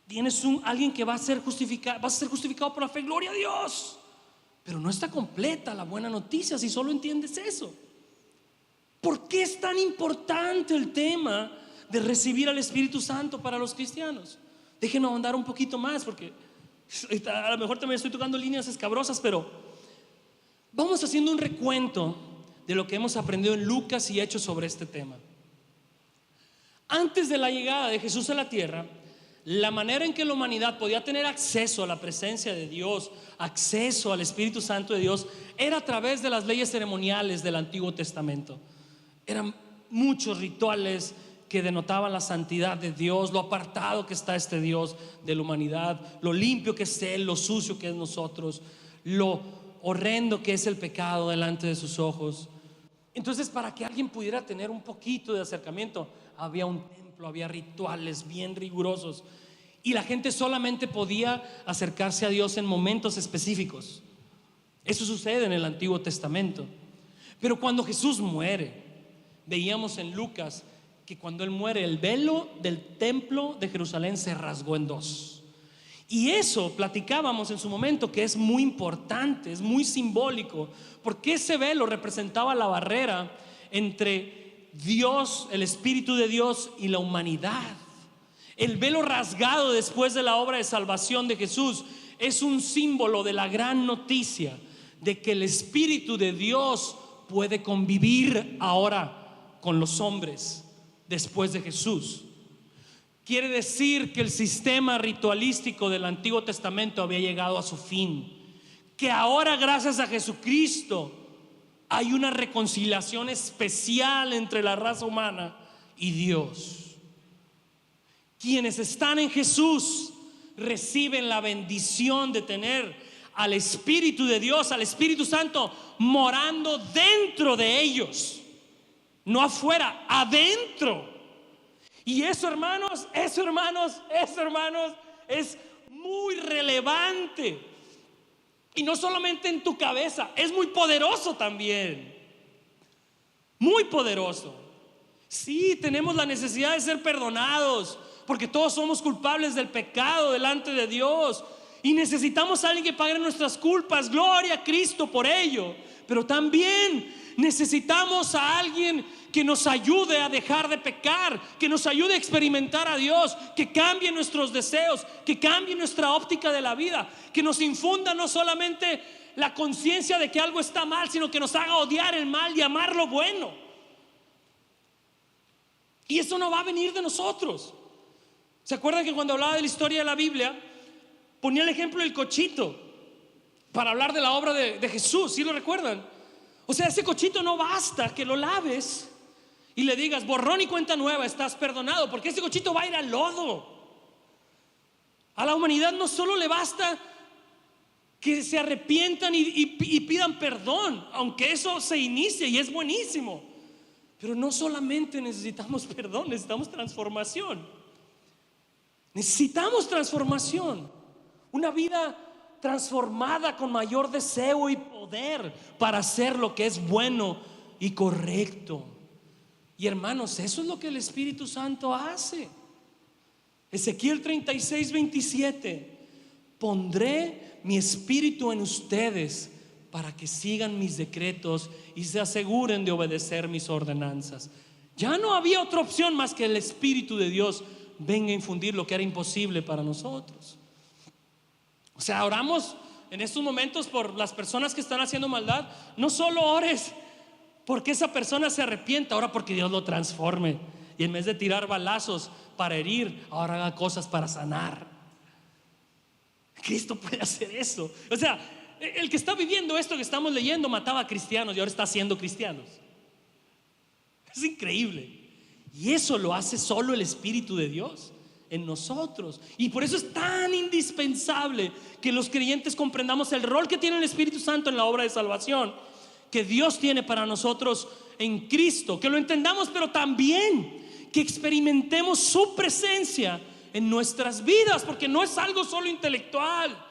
tienes alguien que va a ser justificado, vas a ser justificado por la fe. Gloria a Dios. Pero no está completa la buena noticia si solo entiendes eso. ¿Por qué es tan importante el tema de recibir al Espíritu Santo para los cristianos? Déjenme ahondar un poquito más, porque a lo mejor también estoy tocando líneas escabrosas, pero vamos haciendo un recuento de lo que hemos aprendido en Lucas y Hechos sobre este tema. Antes de la llegada de Jesús a la tierra, la manera en que la humanidad podía tener acceso a la presencia de Dios, acceso al Espíritu Santo de Dios, era a través de las leyes ceremoniales del Antiguo Testamento. Eran muchos rituales que denotaban la santidad de Dios, lo apartado que está este Dios de la humanidad, lo limpio que es Él, lo sucio que es nosotros, lo horrendo que es el pecado delante de sus ojos. Entonces, para que alguien pudiera tener un poquito de acercamiento, había un templo, había rituales bien rigurosos, y la gente solamente podía acercarse a Dios en momentos específicos. Eso sucede en el Antiguo Testamento. Pero cuando Jesús muere, veíamos en Lucas que cuando Él muere, el velo del templo de Jerusalén se rasgó en dos. Y eso platicábamos en su momento, que es muy importante, es muy simbólico, porque ese velo representaba la barrera entre Dios, el Espíritu de Dios, y la humanidad. El velo rasgado después de la obra de salvación de Jesús es un símbolo de la gran noticia de que el Espíritu de Dios puede convivir ahora con los hombres después de Jesús. Quiere decir que el sistema ritualístico del Antiguo Testamento había llegado a su fin, que ahora, gracias a Jesucristo, hay una reconciliación especial entre la raza humana y Dios. Quienes están en Jesús reciben la bendición de tener al Espíritu de Dios, al Espíritu Santo, morando dentro de ellos. No afuera, adentro. Y eso, hermanos, es muy relevante. Y no solamente en tu cabeza, es muy poderoso también. Muy poderoso. Sí, tenemos la necesidad de ser perdonados, porque todos somos culpables del pecado delante de Dios, y necesitamos a alguien que pague nuestras culpas. Gloria a Cristo por ello. Pero también necesitamos a alguien que nos ayude a dejar de pecar, que nos ayude a experimentar a Dios, que cambie nuestros deseos, que cambie nuestra óptica de la vida, que nos infunda no solamente la conciencia de que algo está mal, sino que nos haga odiar el mal y amar lo bueno. Y eso no va a venir de nosotros. ¿Se acuerdan que cuando hablaba de la historia de la Biblia ponía el ejemplo del cochito para hablar de la obra de Jesús? ¿Sí lo recuerdan? O sea, ese cochito no basta que lo laves y le digas borrón y cuenta nueva, estás perdonado, porque ese cochito va a ir al lodo. A la humanidad no solo le basta que se arrepientan y pidan perdón, aunque eso se inicie y es buenísimo. Pero no solamente necesitamos perdón, necesitamos transformación. Necesitamos transformación. Una vida transformada con mayor deseo y poder para hacer lo que es bueno y correcto. Y hermanos, eso es lo que el Espíritu Santo hace. Ezequiel 36:27: pondré mi espíritu en ustedes para que sigan mis decretos y se aseguren de obedecer mis ordenanzas. Ya no había otra opción más que el Espíritu de Dios venga a infundir lo que era imposible para nosotros. O sea, oramos en estos momentos por las personas que están haciendo maldad. No solo ores porque esa persona se arrepienta, ora porque Dios lo transforme, y en vez de tirar balazos para herir, ahora haga cosas para sanar. Cristo puede hacer eso. O sea, el que está viviendo esto que estamos leyendo mataba a cristianos y ahora está haciendo cristianos. Es increíble. Y eso lo hace solo el Espíritu de Dios en nosotros. Y por eso es tan indispensable que los creyentes comprendamos el rol que tiene el Espíritu Santo en la obra de salvación que Dios tiene para nosotros en Cristo, que lo entendamos, pero también que experimentemos su presencia en nuestras vidas, porque no es algo solo intelectual.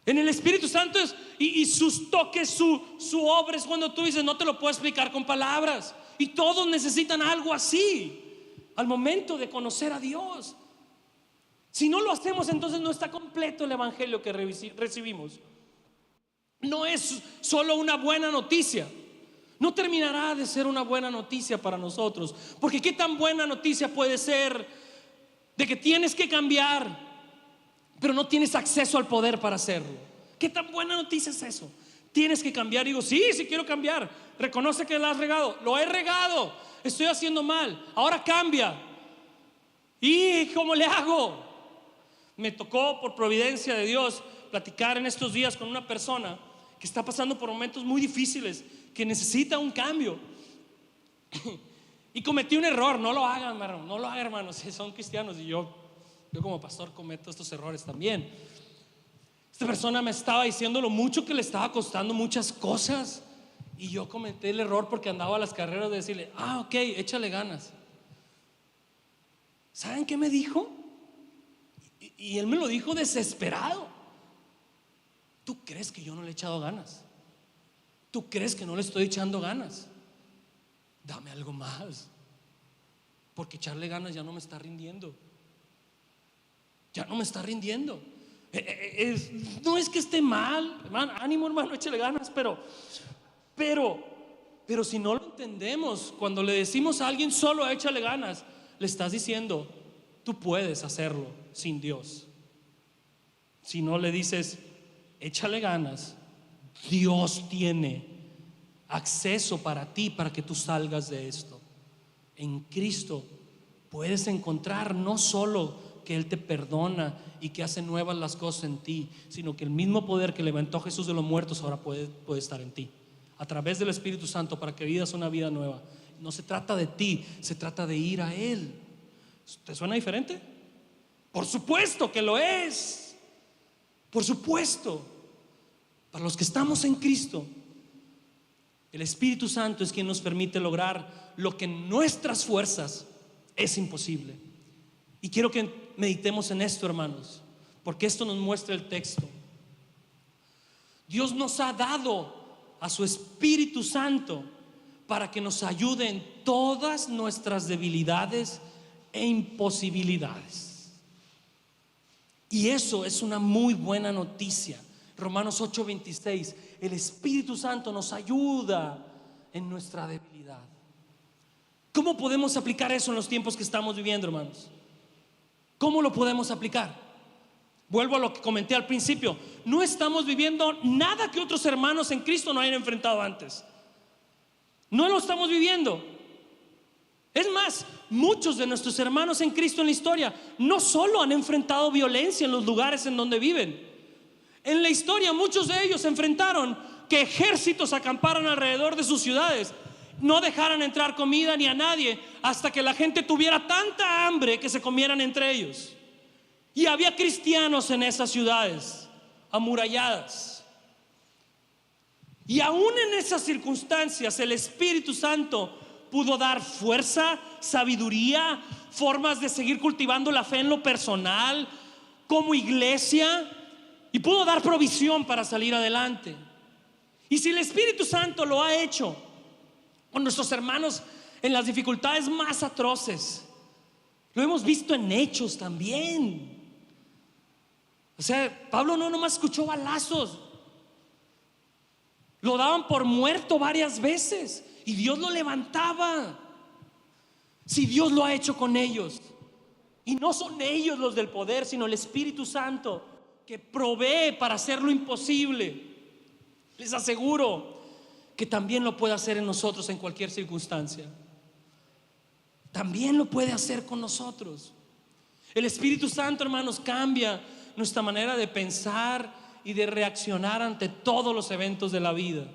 En el Espíritu Santo y sus toques, su obra es cuando tú dices: no te lo puedo explicar con palabras. Y todos necesitan algo así al momento de conocer a Dios. Si no lo hacemos, entonces no está completo el evangelio que recibimos. No es solo una buena noticia. No terminará de ser una buena noticia para nosotros, porque qué tan buena noticia puede ser de que tienes que cambiar, pero no tienes acceso al poder para hacerlo. ¿Qué tan buena noticia es eso? Tienes que cambiar. Y digo: sí quiero cambiar. Reconoce que la has regado. Lo he regado, estoy haciendo mal, ahora cambia. ¿Y cómo le hago? Me tocó, por providencia de Dios, platicar en estos días con una persona que está pasando por momentos muy difíciles, que necesita un cambio. Y cometí un error. No lo hagan, hermano, no lo hagan, hermanos, si son cristianos. Y yo como pastor cometo estos errores también. Esta persona me estaba diciendo lo mucho que le estaba costando muchas cosas, y yo cometí el error porque andaba a las carreras de decirle: ok, échale ganas. ¿Saben qué me dijo? Y él me lo dijo desesperado: ¿tú crees que yo no le he echado ganas? ¿Tú crees que no le estoy echando ganas? Dame algo más, porque echarle ganas ya no me está rindiendo. Ya no me está rindiendo. No es que esté mal, hermano, ánimo, hermano, échale ganas, pero si no lo entendemos, cuando le decimos a alguien solo échale ganas, le estás diciendo: tú puedes hacerlo sin Dios. Si no le dices échale ganas, Dios tiene acceso para ti, para que tú salgas de esto. En Cristo puedes encontrar no solo que Él te perdona y que hace nuevas las cosas en ti, sino que el mismo poder que levantó a Jesús de los muertos ahora puede estar en ti, a través del Espíritu Santo, para que vivas una vida nueva. No se trata de ti, se trata de ir a Él. ¿Te suena diferente? Por supuesto que lo es. Por supuesto. Para los que estamos en Cristo, el Espíritu Santo es quien nos permite lograr lo que en nuestras fuerzas es imposible. Y quiero que meditemos en esto, hermanos, porque esto nos muestra el texto. Dios nos ha dado a su Espíritu Santo para que nos ayude en todas nuestras debilidades e imposibilidades. Y eso es una muy buena noticia. Romanos 8:26, el Espíritu Santo nos ayuda en nuestra debilidad. ¿Cómo podemos aplicar eso en los tiempos que estamos viviendo, hermanos? ¿Cómo lo podemos aplicar? Vuelvo a lo que comenté al principio. No estamos viviendo nada que otros hermanos en Cristo no hayan enfrentado antes. No lo estamos viviendo. Es más, muchos de nuestros hermanos en Cristo en la historia no solo han enfrentado violencia en los lugares en donde viven. En la historia muchos de ellos enfrentaron que ejércitos acamparan alrededor de sus ciudades, no dejaran entrar comida ni a nadie, hasta que la gente tuviera tanta hambre que se comieran entre ellos. Y había cristianos en esas ciudades amuralladas. Y aún en esas circunstancias el Espíritu Santo pudo dar fuerza, sabiduría, formas de seguir cultivando la fe en lo personal, como iglesia, y pudo dar provisión para salir adelante. Y si el Espíritu Santo lo ha hecho con nuestros hermanos en las dificultades más atroces, lo hemos visto en Hechos también. O sea, Pablo no nomás escuchó balazos, lo daban por muerto varias veces y Dios lo levantaba. Si Dios lo ha hecho con ellos, y no son ellos los del poder, sino el Espíritu Santo que provee para hacer lo imposible, les aseguro que también lo puede hacer en nosotros en cualquier circunstancia. También lo puede hacer con nosotros. El Espíritu Santo, hermanos, cambia nuestra manera de pensar y de reaccionar ante todos los eventos de la vida.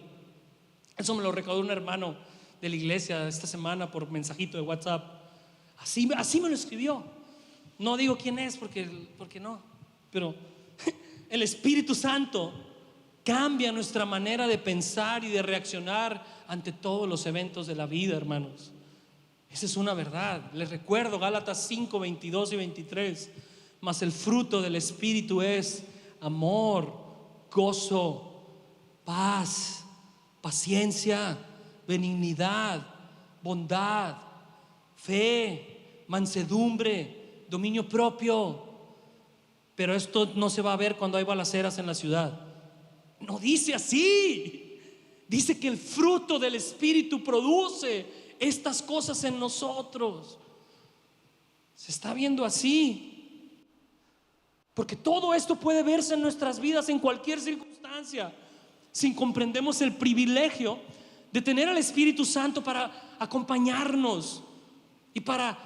Eso me lo recordó un hermano de la iglesia esta semana por mensajito de WhatsApp. Así me lo escribió. No digo quién es porque no, pero el Espíritu Santo cambia nuestra manera de pensar y de reaccionar ante todos los eventos de la vida, hermanos. Esa es una verdad. Les recuerdo Gálatas 5, 22 y 23. Mas el fruto del Espíritu es amor, gozo, paz, paciencia, benignidad, bondad, fe, mansedumbre, dominio propio. Pero esto no se va a ver cuando hay balaceras en la ciudad. No dice así. Dice que el fruto del Espíritu produce estas cosas en nosotros. Se está viendo así, porque todo esto puede verse en nuestras vidas en cualquier circunstancia, si comprendemos el privilegio de tener al Espíritu Santo para acompañarnos y para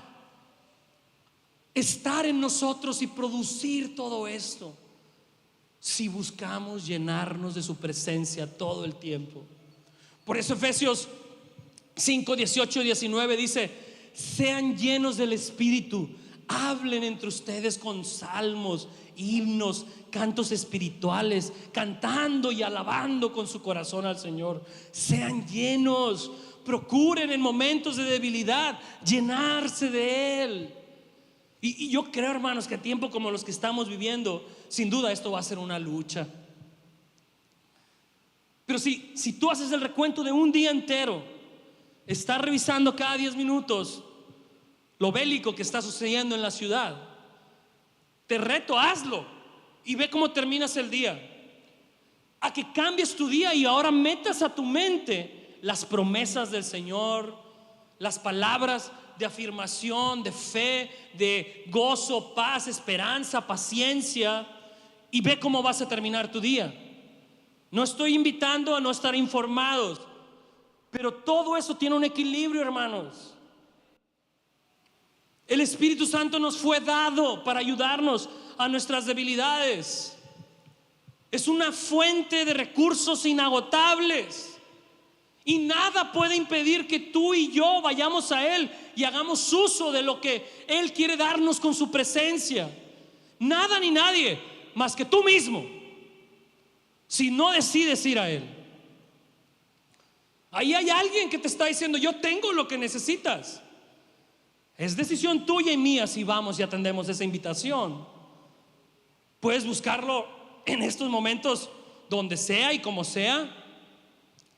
estar en nosotros y producir todo esto, si buscamos llenarnos de su presencia todo el tiempo. Por eso Efesios 5, 18 y 19 dice: sean llenos del Espíritu, hablen entre ustedes con salmos, himnos, cantos espirituales, cantando y alabando con su corazón al Señor. Sean llenos, procuren en momentos de debilidad llenarse de Él. Y yo creo, hermanos, que a tiempos como los que estamos viviendo, sin duda esto va a ser una lucha. Pero si tú haces el recuento de un día entero, estás revisando cada 10 minutos lo bélico que está sucediendo en la ciudad, te reto, hazlo y ve cómo terminas el día. A que cambies tu día y ahora metas a tu mente las promesas del Señor, las palabras de afirmación, de fe, de gozo, paz, esperanza, paciencia, y ve cómo vas a terminar tu día. No estoy invitando a no estar informados, pero todo eso tiene un equilibrio, hermanos. El Espíritu Santo nos fue dado para ayudarnos a nuestras debilidades. Es una fuente de recursos inagotables, y nada puede impedir que tú y yo vayamos a Él y hagamos uso de lo que Él quiere darnos con su presencia. Nada ni nadie más que tú mismo, si no decides ir a Él. Ahí hay alguien que te está diciendo: yo tengo lo que necesitas. Es decisión tuya y mía si vamos y atendemos esa invitación. Puedes buscarlo en estos momentos, donde sea y como sea.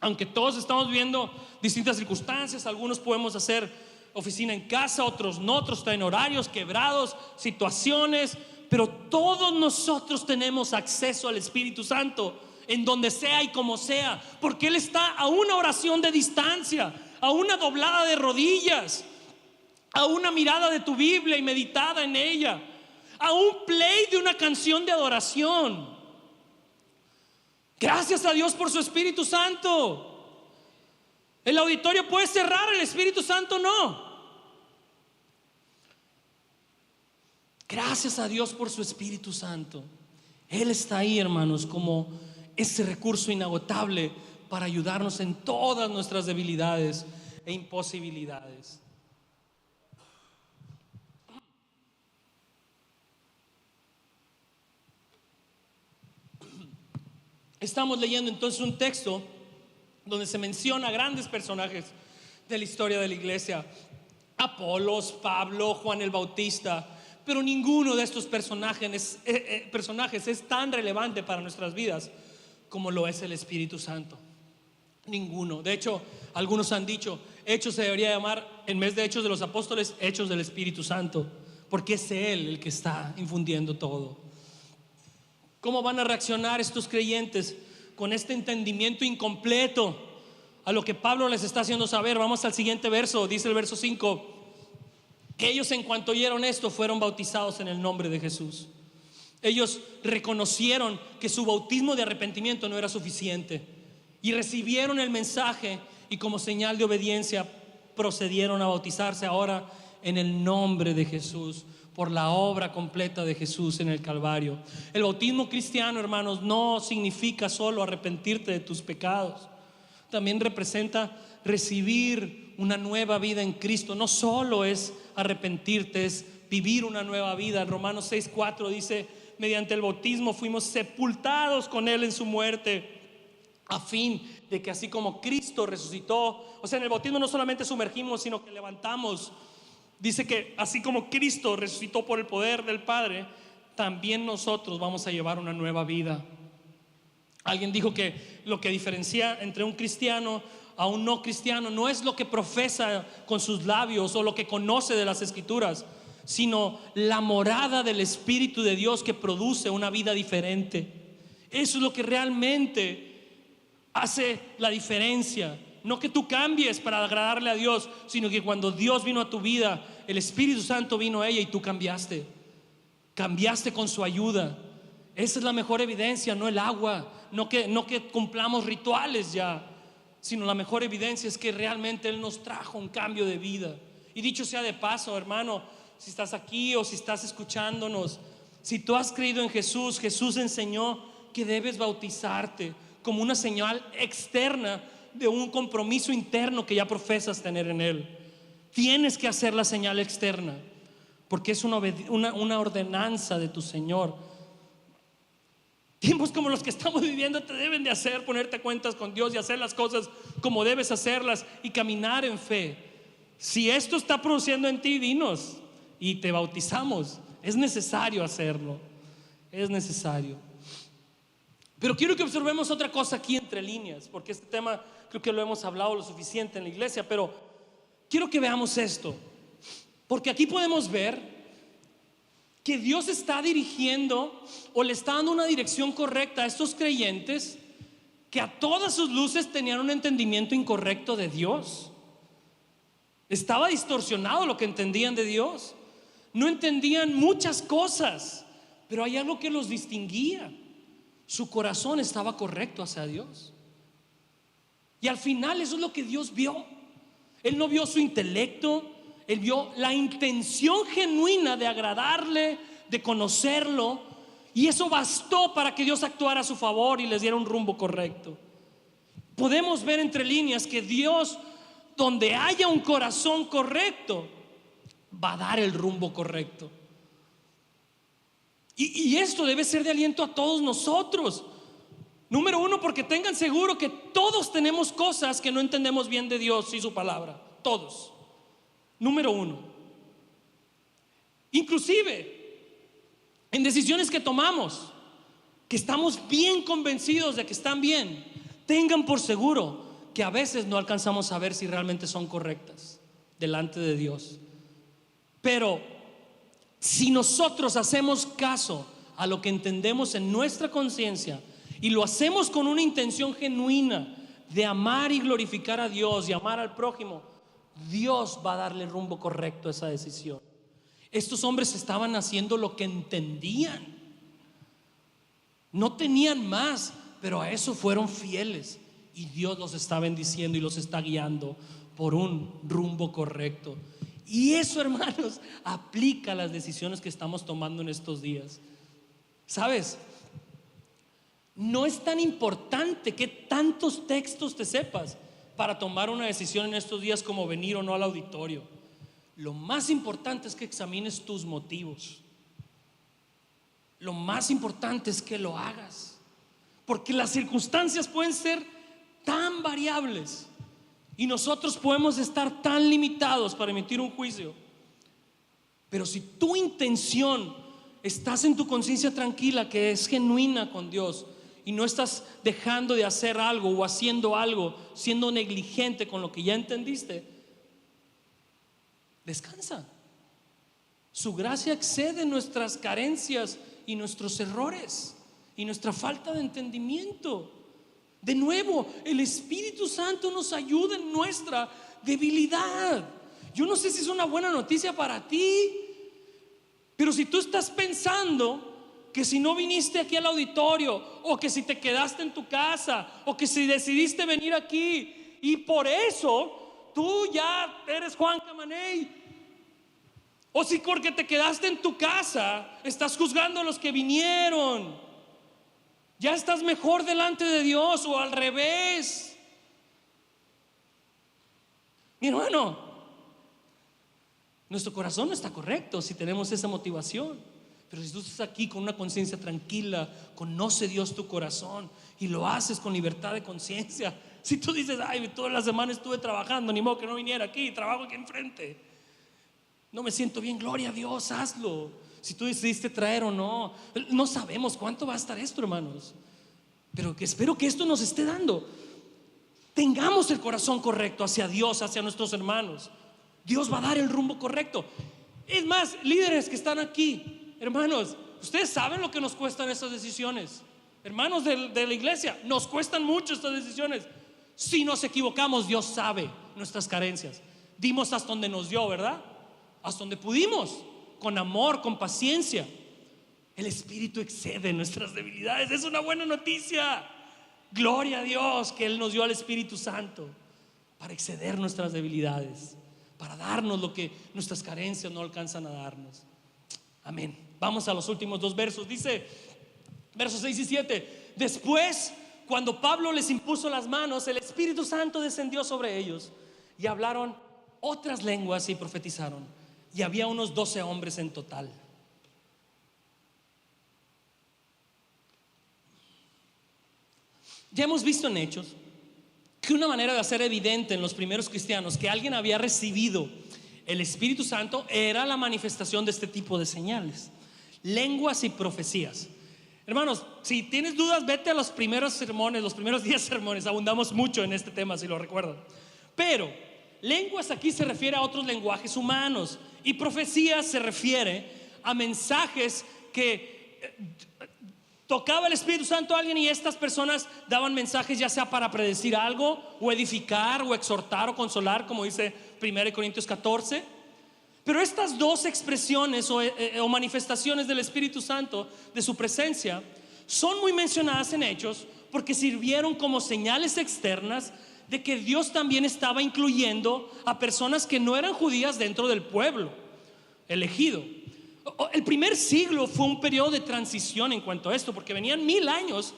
Aunque todos estamos viendo distintas circunstancias, algunos podemos hacer oficina en casa, otros no, otros están en horarios quebrados, situaciones, pero todos nosotros tenemos acceso al Espíritu Santo en donde sea y como sea, porque Él está a una oración de distancia, a una doblada de rodillas, a una mirada de tu Biblia y meditada en ella, a un play de una canción de adoración. Gracias a Dios por su Espíritu Santo. El auditorio puede cerrar, el Espíritu Santo no. Gracias a Dios por su Espíritu Santo. Él está ahí, hermanos, como ese recurso inagotable para ayudarnos en todas nuestras debilidades e imposibilidades. Estamos leyendo entonces un texto donde se menciona a grandes personajes de la historia de la iglesia: Apolos, Pablo, Juan el Bautista. Pero ninguno de estos personajes es tan relevante para nuestras vidas como lo es el Espíritu Santo. Ninguno. De hecho, algunos han dicho: Hechos se debería llamar, en vez de Hechos de los Apóstoles, Hechos del Espíritu Santo, porque es Él el que está infundiendo todo. ¿Cómo van a reaccionar estos creyentes con este entendimiento incompleto a lo que Pablo les está haciendo saber? Vamos al siguiente verso. Dice el verso 5 que ellos, en cuanto oyeron esto, fueron bautizados en el nombre de Jesús. Ellos reconocieron que su bautismo de arrepentimiento no era suficiente y recibieron el mensaje, y como señal de obediencia procedieron a bautizarse ahora en el nombre de Jesús, por la obra completa de Jesús en el Calvario. El bautismo cristiano, hermanos, no significa solo arrepentirte de tus pecados. también representa recibir una nueva vida en Cristo. No solo es arrepentirte, es vivir una nueva vida. Romanos 6:4 dice: mediante el bautismo fuimos sepultados con Él en su muerte, a fin de que así como Cristo resucitó, o sea, en el bautismo no solamente sumergimos, sino que levantamos. Dice que así como Cristo resucitó por el poder del Padre, también nosotros vamos a llevar una nueva vida. Alguien dijo que lo que diferencia entre un cristiano a un no cristiano no es lo que profesa con sus labios o lo que conoce de las Escrituras, sino la morada del Espíritu de Dios que produce una vida diferente. Eso es lo que realmente hace la diferencia. No que tú cambies para agradarle a Dios, sino que cuando Dios vino a tu vida, el Espíritu Santo vino a ella y tú cambiaste. Cambiaste con su ayuda. Esa es la mejor evidencia, no el agua, no que cumplamos rituales ya, sino la mejor evidencia es que realmente Él nos trajo un cambio de vida. Y dicho sea de paso, hermano, si estás aquí o si estás escuchándonos, si tú has creído en Jesús, Jesús enseñó que debes bautizarte como una señal externa de un compromiso interno que ya profesas tener en Él. Tienes que hacer la señal externa, porque es una ordenanza de tu Señor. Tiempos como los que estamos viviendo te deben de hacer ponerte cuentas con Dios y hacer las cosas como debes hacerlas y caminar en fe. Si esto está produciendo en ti, dinos y te bautizamos. Es necesario hacerlo, es necesario. Pero quiero que observemos otra cosa aquí entre líneas, porque este tema creo que lo hemos hablado lo suficiente en la iglesia, pero quiero que veamos esto, porque aquí podemos ver que Dios está dirigiendo o le está dando una dirección correcta a estos creyentes que a todas sus luces tenían un entendimiento incorrecto de Dios. Estaba distorsionado lo que entendían de Dios. No entendían muchas cosas, pero hay algo que los distinguía. Su corazón estaba correcto hacia Dios. Y al final eso es lo que Dios vio. Él no vio su intelecto, Él vio la intención genuina de agradarle, de conocerlo. Y eso bastó para que Dios actuara a su favor y les diera un rumbo correcto. Podemos ver entre líneas que Dios, donde haya un corazón correcto, va a dar el rumbo correcto. Y esto debe ser de aliento a todos nosotros. Número uno, porque tengan seguro que todos tenemos cosas que no entendemos bien de Dios y su palabra. Todos. Número uno. Inclusive en decisiones que tomamos, que estamos bien convencidos de que están bien, tengan por seguro que a veces no alcanzamos a ver si realmente son correctas delante de Dios. Pero si nosotros hacemos caso a lo que entendemos en nuestra conciencia y lo hacemos con una intención genuina de amar y glorificar a Dios y amar al prójimo, Dios va a darle rumbo correcto a esa decisión. Estos hombres estaban haciendo lo que entendían, no tenían más, pero a eso fueron fieles y Dios los está bendiciendo y los está guiando por un rumbo correcto. Y eso, hermanos, aplica a las decisiones que estamos tomando en estos días. ¿Sabes? No es tan importante que tantos textos te sepas para tomar una decisión en estos días como venir o no al auditorio. Lo más importante es que examines tus motivos. Lo más importante es que lo hagas, porque las circunstancias pueden ser tan variables y nosotros podemos estar tan limitados para emitir un juicio. Pero si tu intención, estás en tu conciencia tranquila, que es genuina con Dios, y no estás dejando de hacer algo o haciendo algo, siendo negligente con lo que ya entendiste, descansa. Su gracia excede nuestras carencias y nuestros errores y nuestra falta de entendimiento. De nuevo, el Espíritu Santo nos ayuda en nuestra debilidad. Yo no sé si es una buena noticia para ti, pero si tú estás pensando que si no viniste aquí al auditorio, o que si te quedaste en tu casa, o que si decidiste venir aquí y por eso tú ya eres Juan Camaney, o si porque te quedaste en tu casa estás juzgando a los que vinieron, ya estás mejor delante de Dios, o al revés, Mi hermano, nuestro corazón no está correcto si tenemos esa motivación. Pero si tú estás aquí con una conciencia tranquila, conoce Dios tu corazón y lo haces con libertad de conciencia. Si tú dices, ay, toda la semana estuve trabajando, ni modo que no viniera aquí, trabajo aquí enfrente, no me siento bien, gloria a Dios, hazlo. Si tú decidiste traer o no, no sabemos cuánto va a estar esto, hermanos, pero que espero que esto nos esté dando. Tengamos el corazón correcto hacia Dios, hacia nuestros hermanos. Dios va a dar el rumbo correcto. Es más, líderes que están aquí, hermanos, ustedes saben lo que nos cuestan estas decisiones. Hermanos de la iglesia, nos cuestan mucho estas decisiones. Si nos equivocamos, Dios sabe nuestras carencias. Dimos hasta donde nos dio, ¿verdad? Hasta donde pudimos, con amor, con paciencia. El Espíritu excede nuestras debilidades. Es una buena noticia. Gloria a Dios que Él nos dio al Espíritu Santo para exceder nuestras debilidades, para darnos lo que nuestras carencias no alcanzan a darnos. Amén. Vamos a los últimos dos versos. Dice, versos 6 y 7: después, cuando Pablo les impuso las manos, el Espíritu Santo descendió sobre ellos y hablaron otras lenguas y profetizaron. Y había unos 12 hombres en total. Ya hemos visto en Hechos que una manera de hacer evidente en los primeros cristianos que alguien había recibido el Espíritu Santo era la manifestación de este tipo de señales, lenguas y profecías. Hermanos, si tienes dudas, vete a los primeros sermones, los primeros 10 sermones. Abundamos mucho en este tema, si lo recuerdan. Pero lenguas aquí se refiere a otros lenguajes humanos, y profecías se refiere a mensajes que tocaba el Espíritu Santo a alguien y estas personas daban mensajes, ya sea para predecir algo, o edificar, o exhortar, o consolar, como dice 1 Corintios 14. Pero estas dos expresiones o manifestaciones del Espíritu Santo, de su presencia, son muy mencionadas en Hechos porque sirvieron como señales externas de que Dios también estaba incluyendo a personas que no eran judías dentro del pueblo elegido. El primer siglo fue un periodo de transición en cuanto a esto, porque venían 1000 años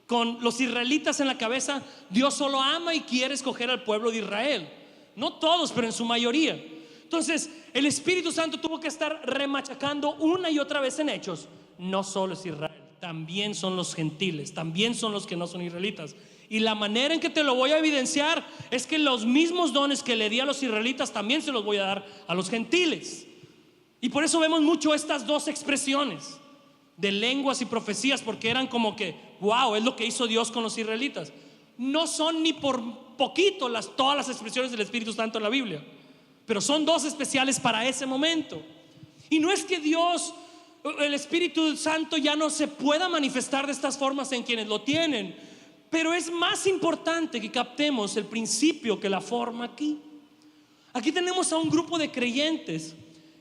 con los israelitas en la cabeza. Dios solo ama y quiere escoger al pueblo de Israel, no todos, pero en su mayoría. Entonces el Espíritu Santo tuvo que estar remachacando una y otra vez en Hechos. No solo es Israel, también son los gentiles, también son los que no son israelitas. Y la manera en que te lo voy a evidenciar es que los mismos dones que le di a los israelitas también se los voy a dar a los gentiles. Y por eso vemos mucho estas dos expresiones de lenguas y profecías, porque eran como que, wow, es lo que hizo Dios con los israelitas. No son ni por poquito todas las expresiones del Espíritu Santo en la Biblia, pero son dos especiales para ese momento. Y no es que Dios, el Espíritu Santo, ya no se pueda manifestar de estas formas en quienes lo tienen, pero es más importante que captemos el principio que la forma aquí. Aquí tenemos a un grupo de creyentes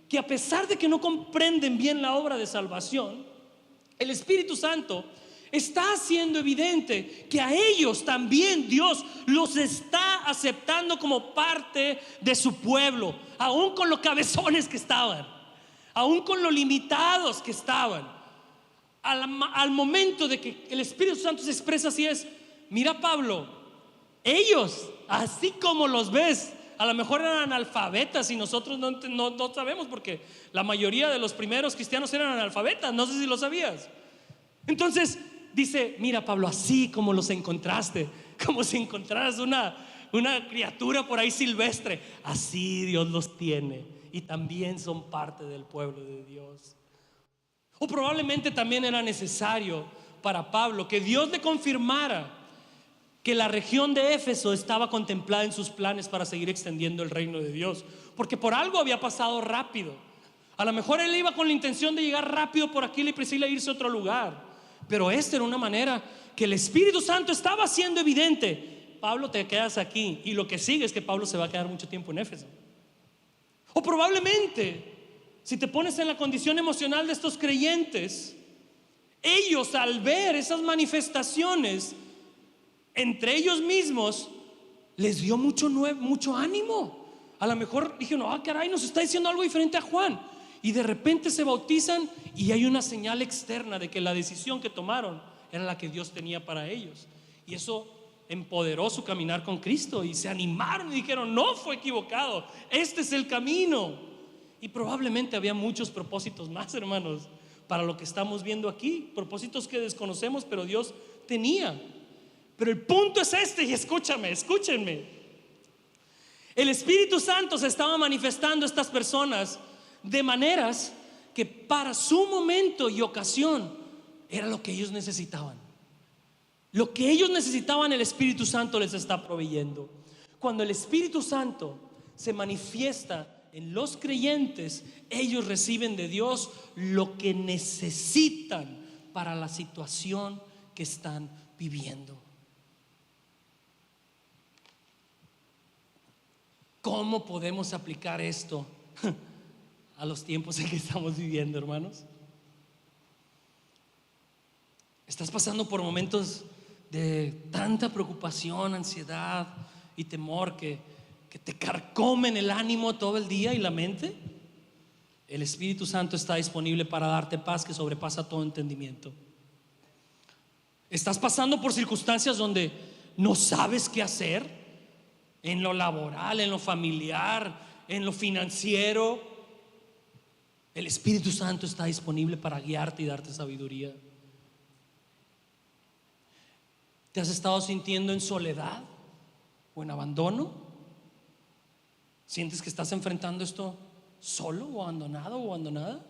que, a pesar de que no comprenden bien la obra de salvación, el Espíritu Santo está haciendo evidente que a ellos también Dios los está aceptando como parte de su pueblo, aún con los cabezones que estaban, aún con lo limitados que estaban. Al momento de que el Espíritu Santo se expresa así es: mira, Pablo, ellos, así como los ves, a lo mejor eran analfabetas y nosotros no sabemos, porque la mayoría de los primeros cristianos eran analfabetas. No sé si lo sabías. Entonces dice: mira, Pablo, así como los encontraste, como si encontraras una criatura por ahí silvestre, así Dios los tiene y también son parte del pueblo de Dios. O probablemente también era necesario para Pablo que Dios le confirmara que la región de Éfeso estaba contemplada en sus planes para seguir extendiendo el reino de Dios, porque por algo había pasado rápido. A lo mejor él iba con la intención de llegar rápido por Aquila y Priscila e irse a otro lugar, pero esta era una manera que el Espíritu Santo estaba haciendo evidente: Pablo, te quedas aquí, y lo que sigue es que Pablo se va a quedar mucho tiempo en Éfeso. O probablemente, si te pones en la condición emocional de estos creyentes, ellos, al ver esas manifestaciones entre ellos mismos, les dio mucho ánimo. A lo mejor dijeron: caray, nos está diciendo algo diferente a Juan. Y de repente se bautizan y hay una señal externa de que la decisión que tomaron era la que Dios tenía para ellos. Y eso empoderó su caminar con Cristo y se animaron y dijeron: no, fue equivocado, este es el camino. Y probablemente había muchos propósitos más, hermanos, para lo que estamos viendo aquí, propósitos que desconocemos, pero Dios tenía. Pero el punto es este, y escúchenme. El Espíritu Santo se estaba manifestando a estas personas de maneras que para su momento y ocasión era lo que ellos necesitaban. Lo que ellos necesitaban, el Espíritu Santo les está proveyendo. Cuando el Espíritu Santo se manifiesta en los creyentes, ellos reciben de Dios lo que necesitan para la situación que están viviendo. ¿Cómo podemos aplicar esto a los tiempos en que estamos viviendo, hermanos? ¿Estás pasando por momentos de tanta preocupación, ansiedad y temor que te carcomen el ánimo todo el día y la mente? El Espíritu Santo está disponible para darte paz que sobrepasa todo entendimiento. ¿Estás pasando por circunstancias donde no sabes qué hacer? En lo laboral, en lo familiar, en lo financiero. El Espíritu Santo está disponible para guiarte y darte sabiduría. ¿Te has estado sintiendo en soledad o en abandono? ¿Sientes que estás enfrentando esto solo o abandonado o abandonada?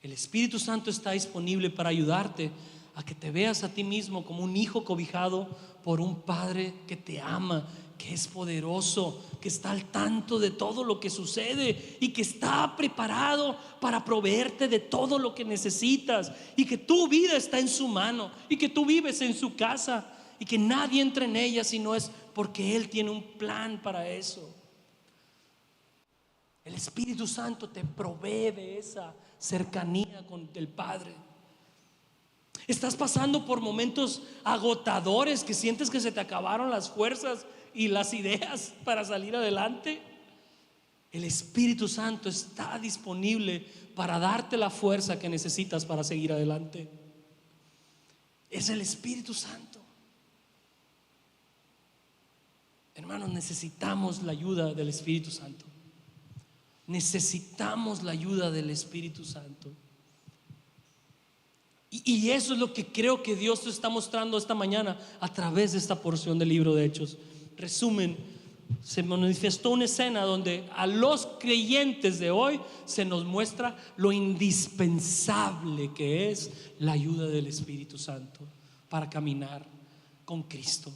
El Espíritu Santo está disponible para ayudarte a que te veas a ti mismo como un hijo cobijado por un Padre que te ama, que es poderoso, que está al tanto de todo lo que sucede y que está preparado para proveerte de todo lo que necesitas, y que tu vida está en su mano y que tú vives en su casa y que nadie entra en ella si no es porque Él tiene un plan para eso. El Espíritu Santo te provee de esa cercanía con el Padre. Estás pasando por momentos agotadores que sientes que se te acabaron las fuerzas y las ideas para salir adelante. El Espíritu Santo está disponible para darte la fuerza que necesitas para seguir adelante. Es el Espíritu Santo. Hermanos, necesitamos la ayuda del Espíritu Santo. Necesitamos la ayuda del Espíritu Santo. Y eso es lo que creo que Dios te está mostrando esta mañana a través de esta porción del libro de Hechos. Resumen, se manifestó una escena donde a los creyentes de hoy se nos muestra lo indispensable que es la ayuda del Espíritu Santo para caminar con Cristo.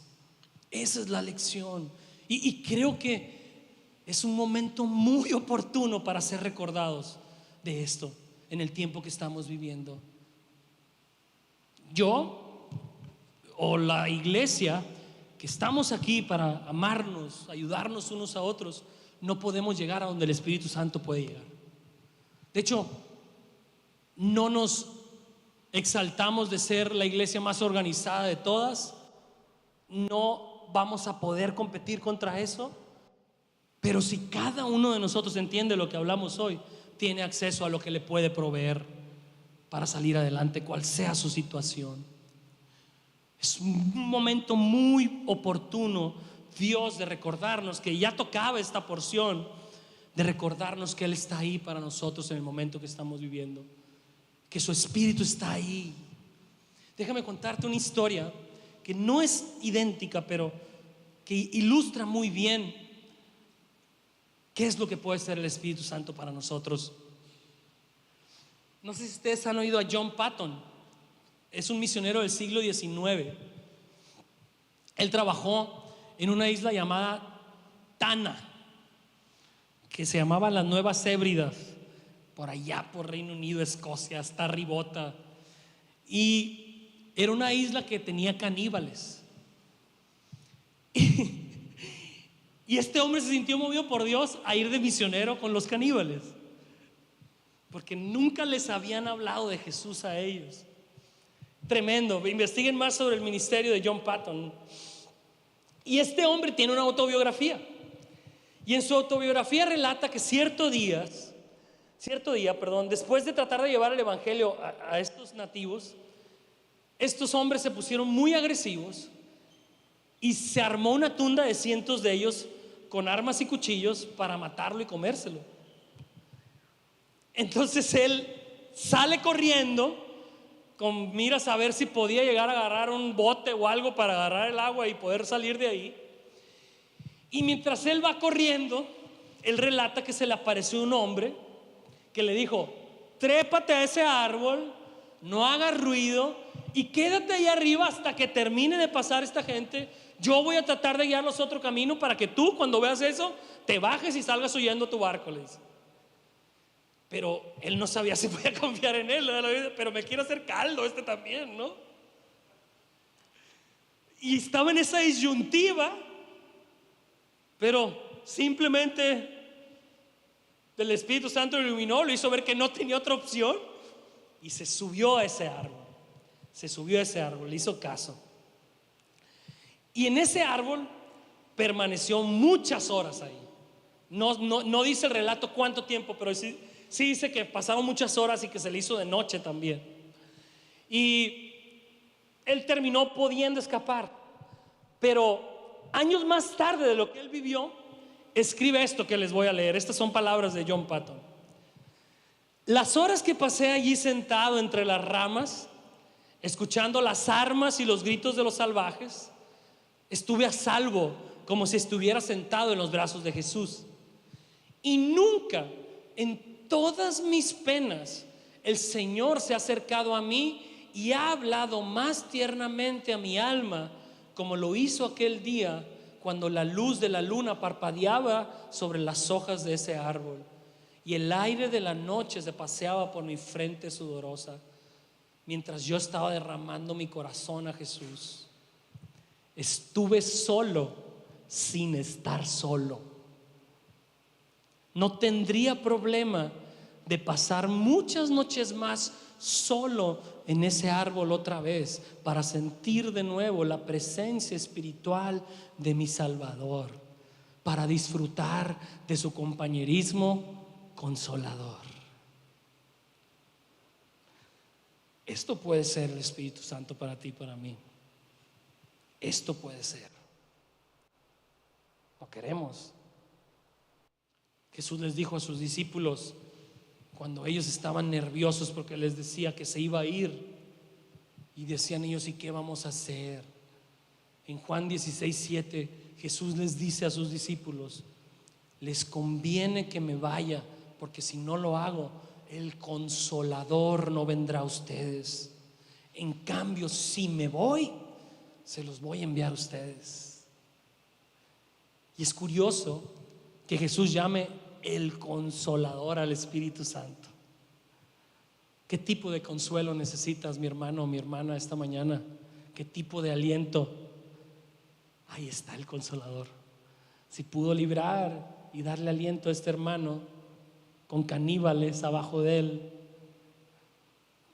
Esa es la lección. Y creo que es un momento muy oportuno para ser recordados de esto en el tiempo que estamos viviendo. Yo o la iglesia que estamos aquí para amarnos, ayudarnos unos a otros, no podemos llegar a donde el Espíritu Santo puede llegar. De hecho, no nos exaltamos de ser la iglesia más organizada de todas. No vamos a poder competir contra eso. Pero si cada uno de nosotros entiende lo que hablamos hoy, tiene acceso a lo que le puede proveer para salir adelante, cual sea su situación. Es un momento muy oportuno, Dios, de recordarnos que ya tocaba esta porción, de recordarnos que Él está ahí para nosotros en el momento que estamos viviendo, que su Espíritu está ahí. Déjame contarte una historia que no es idéntica, pero que ilustra muy bien qué es lo que puede ser el Espíritu Santo para nosotros. No sé si ustedes han oído a John Patton. Es un misionero del siglo XIX. Él trabajó en una isla llamada Tanna, que se llamaba las Nuevas Hébridas, por allá por Reino Unido, Escocia, hasta Ribota. Y era una isla que tenía caníbales. Y este hombre se sintió movido por Dios a ir de misionero con los caníbales, porque nunca les habían hablado de Jesús a ellos. Tremendo. Investiguen más sobre el ministerio de John Patton. Y este hombre tiene una autobiografía, y en su autobiografía relata que cierto día, después de tratar de llevar el evangelio a estos nativos, estos hombres se pusieron muy agresivos Y se armó una tunda de cientos de ellos con armas y cuchillos para matarlo y comérselo. Entonces él sale corriendo con miras a ver si podía llegar a agarrar un bote o algo para agarrar el agua y poder salir de ahí. Y mientras él va corriendo, él relata que se le apareció un hombre que le dijo: trépate a ese árbol, no hagas ruido y quédate ahí arriba hasta que termine de pasar esta gente. Yo voy a tratar de guiarlos a otro camino para que tú, cuando veas eso, te bajes y salgas huyendo a tu barco, le dice. Pero él no sabía si podía confiar en él, pero me quiero hacer caldo este también, ¿no? Y estaba en esa disyuntiva, pero simplemente el Espíritu Santo lo iluminó, lo hizo ver que no tenía otra opción y se subió a ese árbol. Se subió a ese árbol, le hizo caso. Y en ese árbol permaneció muchas horas ahí. No dice el relato cuánto tiempo, pero sí dice que pasaron muchas horas y que se le hizo de noche también. Y él terminó pudiendo escapar. Pero años más tarde de lo que él vivió, escribe esto que les voy a leer. Estas son palabras de John Patton. Las horas que pasé allí sentado entre las ramas, escuchando las armas y los gritos de los salvajes, estuve a salvo, como si estuviera sentado en los brazos de Jesús. Y nunca en todas mis penas el Señor se ha acercado a mí y ha hablado más tiernamente a mi alma, como lo hizo aquel día cuando la luz de la luna parpadeaba sobre las hojas de ese árbol y el aire de la noche se paseaba por mi frente sudorosa, mientras yo estaba derramando mi corazón a Jesús. Estuve solo sin estar solo. No tendría problema de pasar muchas noches más solo en ese árbol otra vez para sentir de nuevo la presencia espiritual de mi Salvador, para disfrutar de su compañerismo consolador. Esto puede ser el Espíritu Santo para ti y para mí. Esto puede ser. Lo queremos. Jesús les dijo a sus discípulos cuando ellos estaban nerviosos porque les decía que se iba a ir, y decían ellos: ¿y qué vamos a hacer? En Juan 16:7 Jesús les dice a sus discípulos: les conviene que me vaya, porque si no lo hago, el Consolador no vendrá a ustedes. En cambio, si me voy, se los voy a enviar a ustedes. Y es curioso que Jesús llame el Consolador al Espíritu Santo. ¿Qué tipo de consuelo necesitas, mi hermano o mi hermana, esta mañana? ¿Qué tipo de aliento? Ahí está el Consolador. Si pudo librar y darle aliento a este hermano con caníbales abajo de él,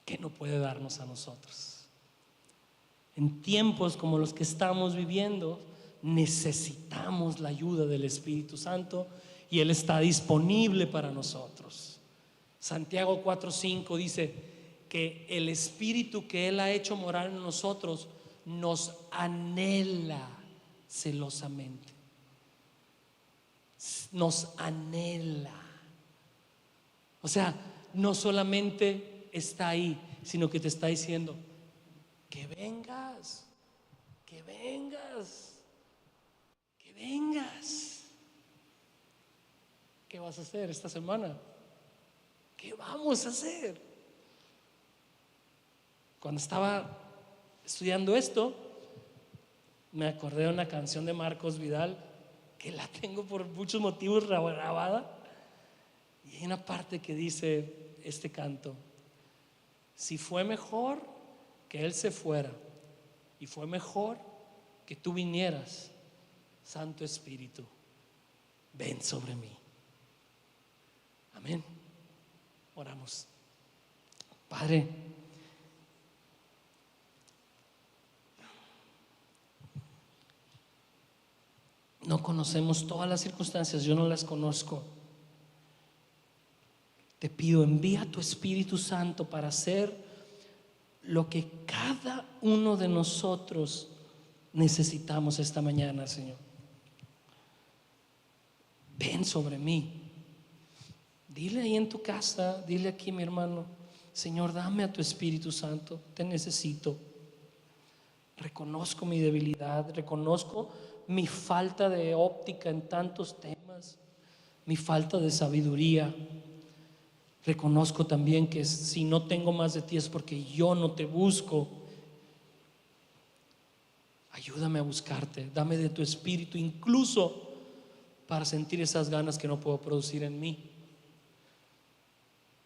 ¿qué no puede darnos a nosotros? En tiempos como los que estamos viviendo, necesitamos la ayuda del Espíritu Santo y Él está disponible para nosotros. Santiago 4:5 dice que el Espíritu que Él ha hecho morar en nosotros nos anhela celosamente. Nos anhela. O sea, no solamente está ahí, sino que te está diciendo: que vengas, que vengas, que vengas. ¿Qué vas a hacer esta semana? ¿Qué vamos a hacer? Cuando estaba estudiando esto, me acordé de una canción de Marcos Vidal que la tengo por muchos motivos grabada, y hay una parte que dice este canto: si fue mejor que Él se fuera y fue mejor que tú vinieras, Santo Espíritu, ven sobre mí. Amén. Oramos. Padre, no conocemos todas las circunstancias, yo no las conozco. Te pido, envía a tu Espíritu Santo para hacer lo que cada uno de nosotros necesitamos esta mañana, Señor. Ven sobre mí. Dile ahí en tu casa, dile aquí, mi hermano: Señor, dame a tu Espíritu Santo, te necesito. Reconozco mi debilidad, reconozco mi falta de óptica en tantos temas, mi falta de sabiduría. Reconozco también que si no tengo más de ti es porque yo no te busco. Ayúdame a buscarte, dame de tu Espíritu incluso para sentir esas ganas que no puedo producir en mí.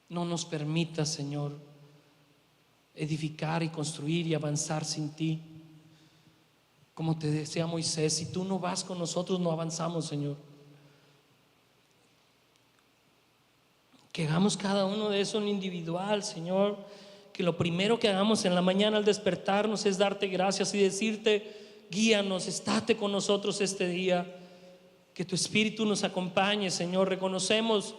No nos permitas, Señor, edificar y construir y avanzar sin ti. Como te decía Moisés, si tú no vas con nosotros, no avanzamos, Señor. Que hagamos cada uno de eso en individual, Señor. Que lo primero que hagamos en la mañana al despertarnos es darte gracias y decirte: guíanos, estate con nosotros este día. Que tu Espíritu nos acompañe, Señor. Reconocemos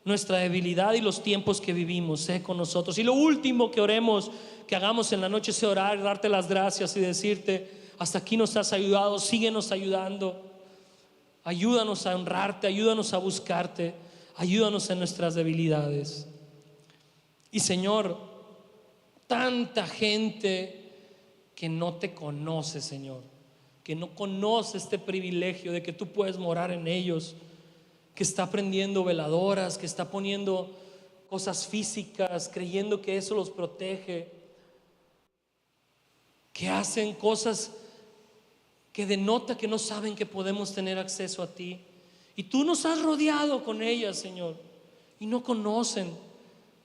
nuestra debilidad y los tiempos que vivimos. Sé con nosotros. Y lo último que oremos, que hagamos en la noche, es orar, darte las gracias y decirte: hasta aquí nos has ayudado, síguenos ayudando. Ayúdanos a honrarte, ayúdanos a buscarte, ayúdanos en nuestras debilidades. Y Señor, tanta gente que no te conoce, Señor, que no conoce este privilegio de que tú puedes morar en ellos, que está prendiendo veladoras, que está poniendo cosas físicas, creyendo que eso los protege, que hacen cosas que denota que no saben que podemos tener acceso a ti. Y tú nos has rodeado con ellas, Señor, y no conocen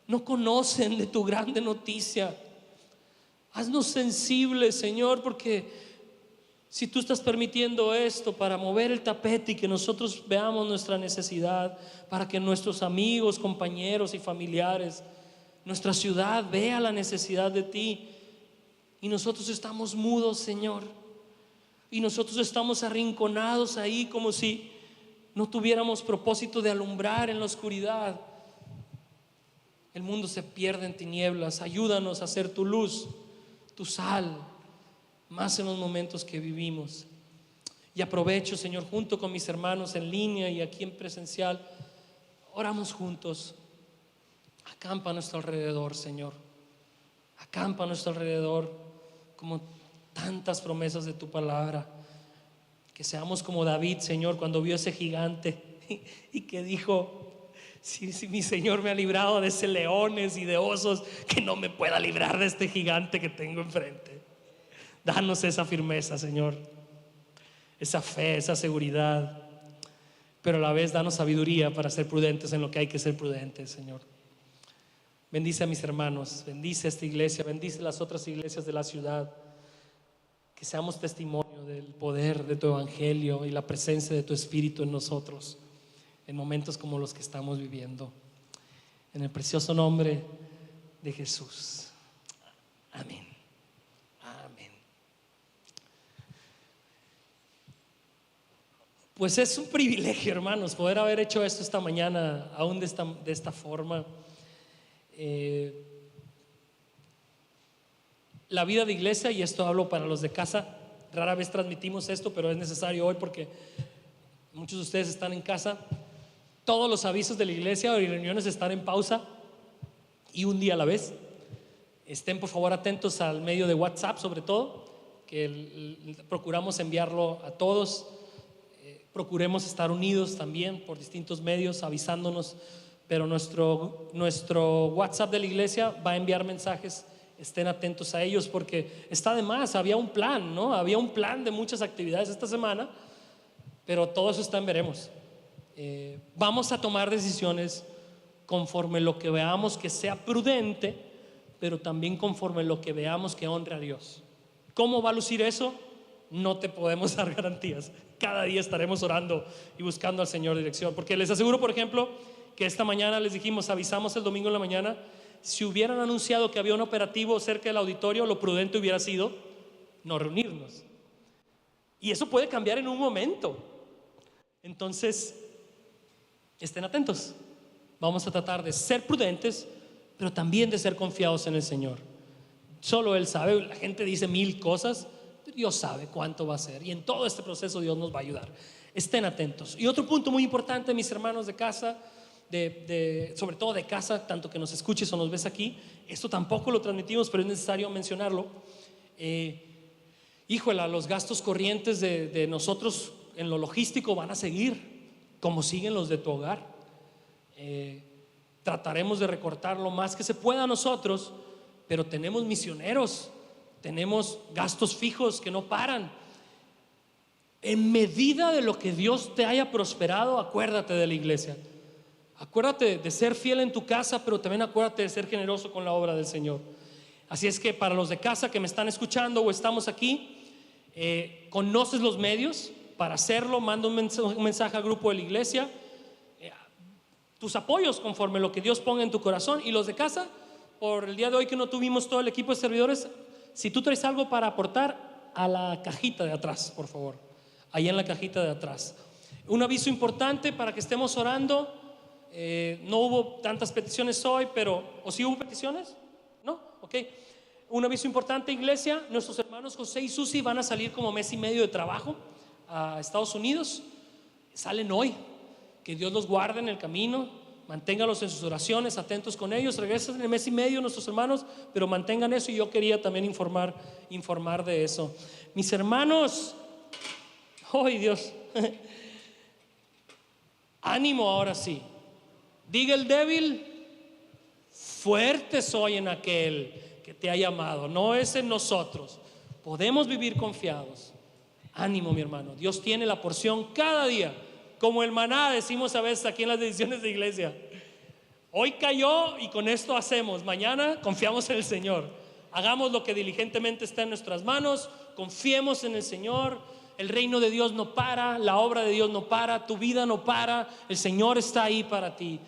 de tu grande noticia. Haznos sensibles, Señor, porque si tú estás permitiendo esto para mover el tapete y que nosotros veamos nuestra necesidad, para que nuestros amigos, compañeros y familiares, nuestra ciudad vea la necesidad de ti, y nosotros estamos mudos, Señor, y nosotros estamos arrinconados ahí como si no tuviéramos propósito de alumbrar en la oscuridad. El mundo se pierde en tinieblas. Ayúdanos a ser tu luz, tu sal, más en los momentos que vivimos. Y aprovecho, Señor, junto con mis hermanos en línea y aquí en presencial, oramos juntos. Acampa a nuestro alrededor, Señor. Acampa a nuestro alrededor, como tantas promesas de tu palabra. Que seamos como David, Señor, cuando vio ese gigante y que dijo: si mi Señor me ha librado de ese leones y de osos, que no me pueda librar de este gigante que tengo enfrente. Danos esa firmeza, Señor, esa fe, esa seguridad, pero a la vez danos sabiduría para ser prudentes en lo que hay que ser prudentes, Señor. Bendice a mis hermanos, bendice a esta iglesia, bendice las otras iglesias de la ciudad. Que seamos testimonio del poder de tu evangelio y la presencia de tu Espíritu en nosotros en momentos como los que estamos viviendo. En el precioso nombre de Jesús. Amén. Amén. Pues es un privilegio, hermanos, poder haber hecho esto esta mañana, aún de esta forma. La vida de iglesia, y esto hablo para los de casa, rara vez transmitimos esto, pero es necesario hoy porque muchos de ustedes están en casa. Todos los avisos de la iglesia y reuniones están en pausa y un día a la vez. Estén por favor atentos al medio de WhatsApp, sobre todo, que procuramos enviarlo a todos. Procuremos estar unidos también por distintos medios avisándonos, pero nuestro WhatsApp de la iglesia va a enviar mensajes. Estén atentos a ellos porque está de más. Había un plan, ¿no? Había un plan de muchas actividades esta semana, pero todo eso está en veremos. Vamos a tomar decisiones conforme lo que veamos que sea prudente, pero también conforme lo que veamos que honre a Dios. ¿Cómo va a lucir eso? No te podemos dar garantías. Cada día estaremos orando y buscando al Señor dirección, porque les aseguro, por ejemplo, que esta mañana les dijimos, avisamos el domingo en la mañana. Si hubieran anunciado que había un operativo cerca del auditorio, lo prudente hubiera sido no reunirnos. Y eso puede cambiar en un momento. Entonces, estén atentos. Vamos a tratar de ser prudentes, pero también de ser confiados en el Señor. Solo Él sabe. La gente dice 1000 cosas, Dios sabe cuánto va a ser, y en todo este proceso Dios nos va a ayudar. Estén atentos. Y otro punto muy importante, mis hermanos de casa, sobre todo de casa, tanto que nos escuches o nos ves aquí, esto tampoco lo transmitimos, pero es necesario mencionarlo. Híjole, los gastos corrientes de nosotros en lo logístico van a seguir como siguen los de tu hogar. Trataremos de recortar lo más que se pueda nosotros, pero tenemos misioneros, tenemos gastos fijos que no paran. En medida de lo que Dios te haya prosperado, acuérdate de la iglesia. Acuérdate de ser fiel en tu casa, pero también acuérdate de ser generoso con la obra del Señor. Así es que para los de casa que me están escuchando o estamos aquí, conoces los medios para hacerlo. Manda un mensaje al grupo de la iglesia, tus apoyos conforme lo que Dios ponga en tu corazón. Y los de casa, por el día de hoy que no tuvimos todo el equipo de servidores, si tú traes algo para aportar, a la cajita de atrás, por favor, ahí en la cajita de atrás. Un aviso importante para que estemos orando. No hubo tantas peticiones hoy, pero ¿o sí hubo peticiones? ¿No? Ok. Un aviso importante, iglesia: nuestros hermanos José y Susi van a salir como mes y medio de trabajo a Estados Unidos. Salen hoy. Que Dios los guarde en el camino, manténgalos en sus oraciones, atentos con ellos. Regresan en el mes y medio nuestros hermanos, pero mantengan eso. Y yo quería también informar de eso. Mis hermanos, ¡ay, Dios! Ánimo ahora sí. Diga el débil: fuerte soy en aquel que te ha llamado. No es en nosotros. Podemos vivir confiados. Ánimo, mi hermano. Dios tiene la porción cada día. Como el maná, decimos a veces aquí en las decisiones de iglesia. Hoy cayó y con esto hacemos. Mañana confiamos en el Señor. Hagamos lo que diligentemente está en nuestras manos. Confiemos en el Señor. El reino de Dios no para, la obra de Dios no para, tu vida no para. El Señor está ahí para ti.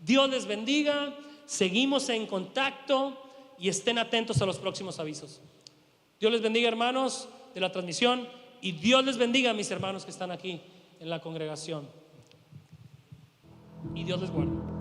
Dios les bendiga. Seguimos en contacto y estén atentos a los próximos avisos. Dios les bendiga, hermanos de la transmisión, y Dios les bendiga a mis hermanos que están aquí en la congregación. Y Dios les guarde.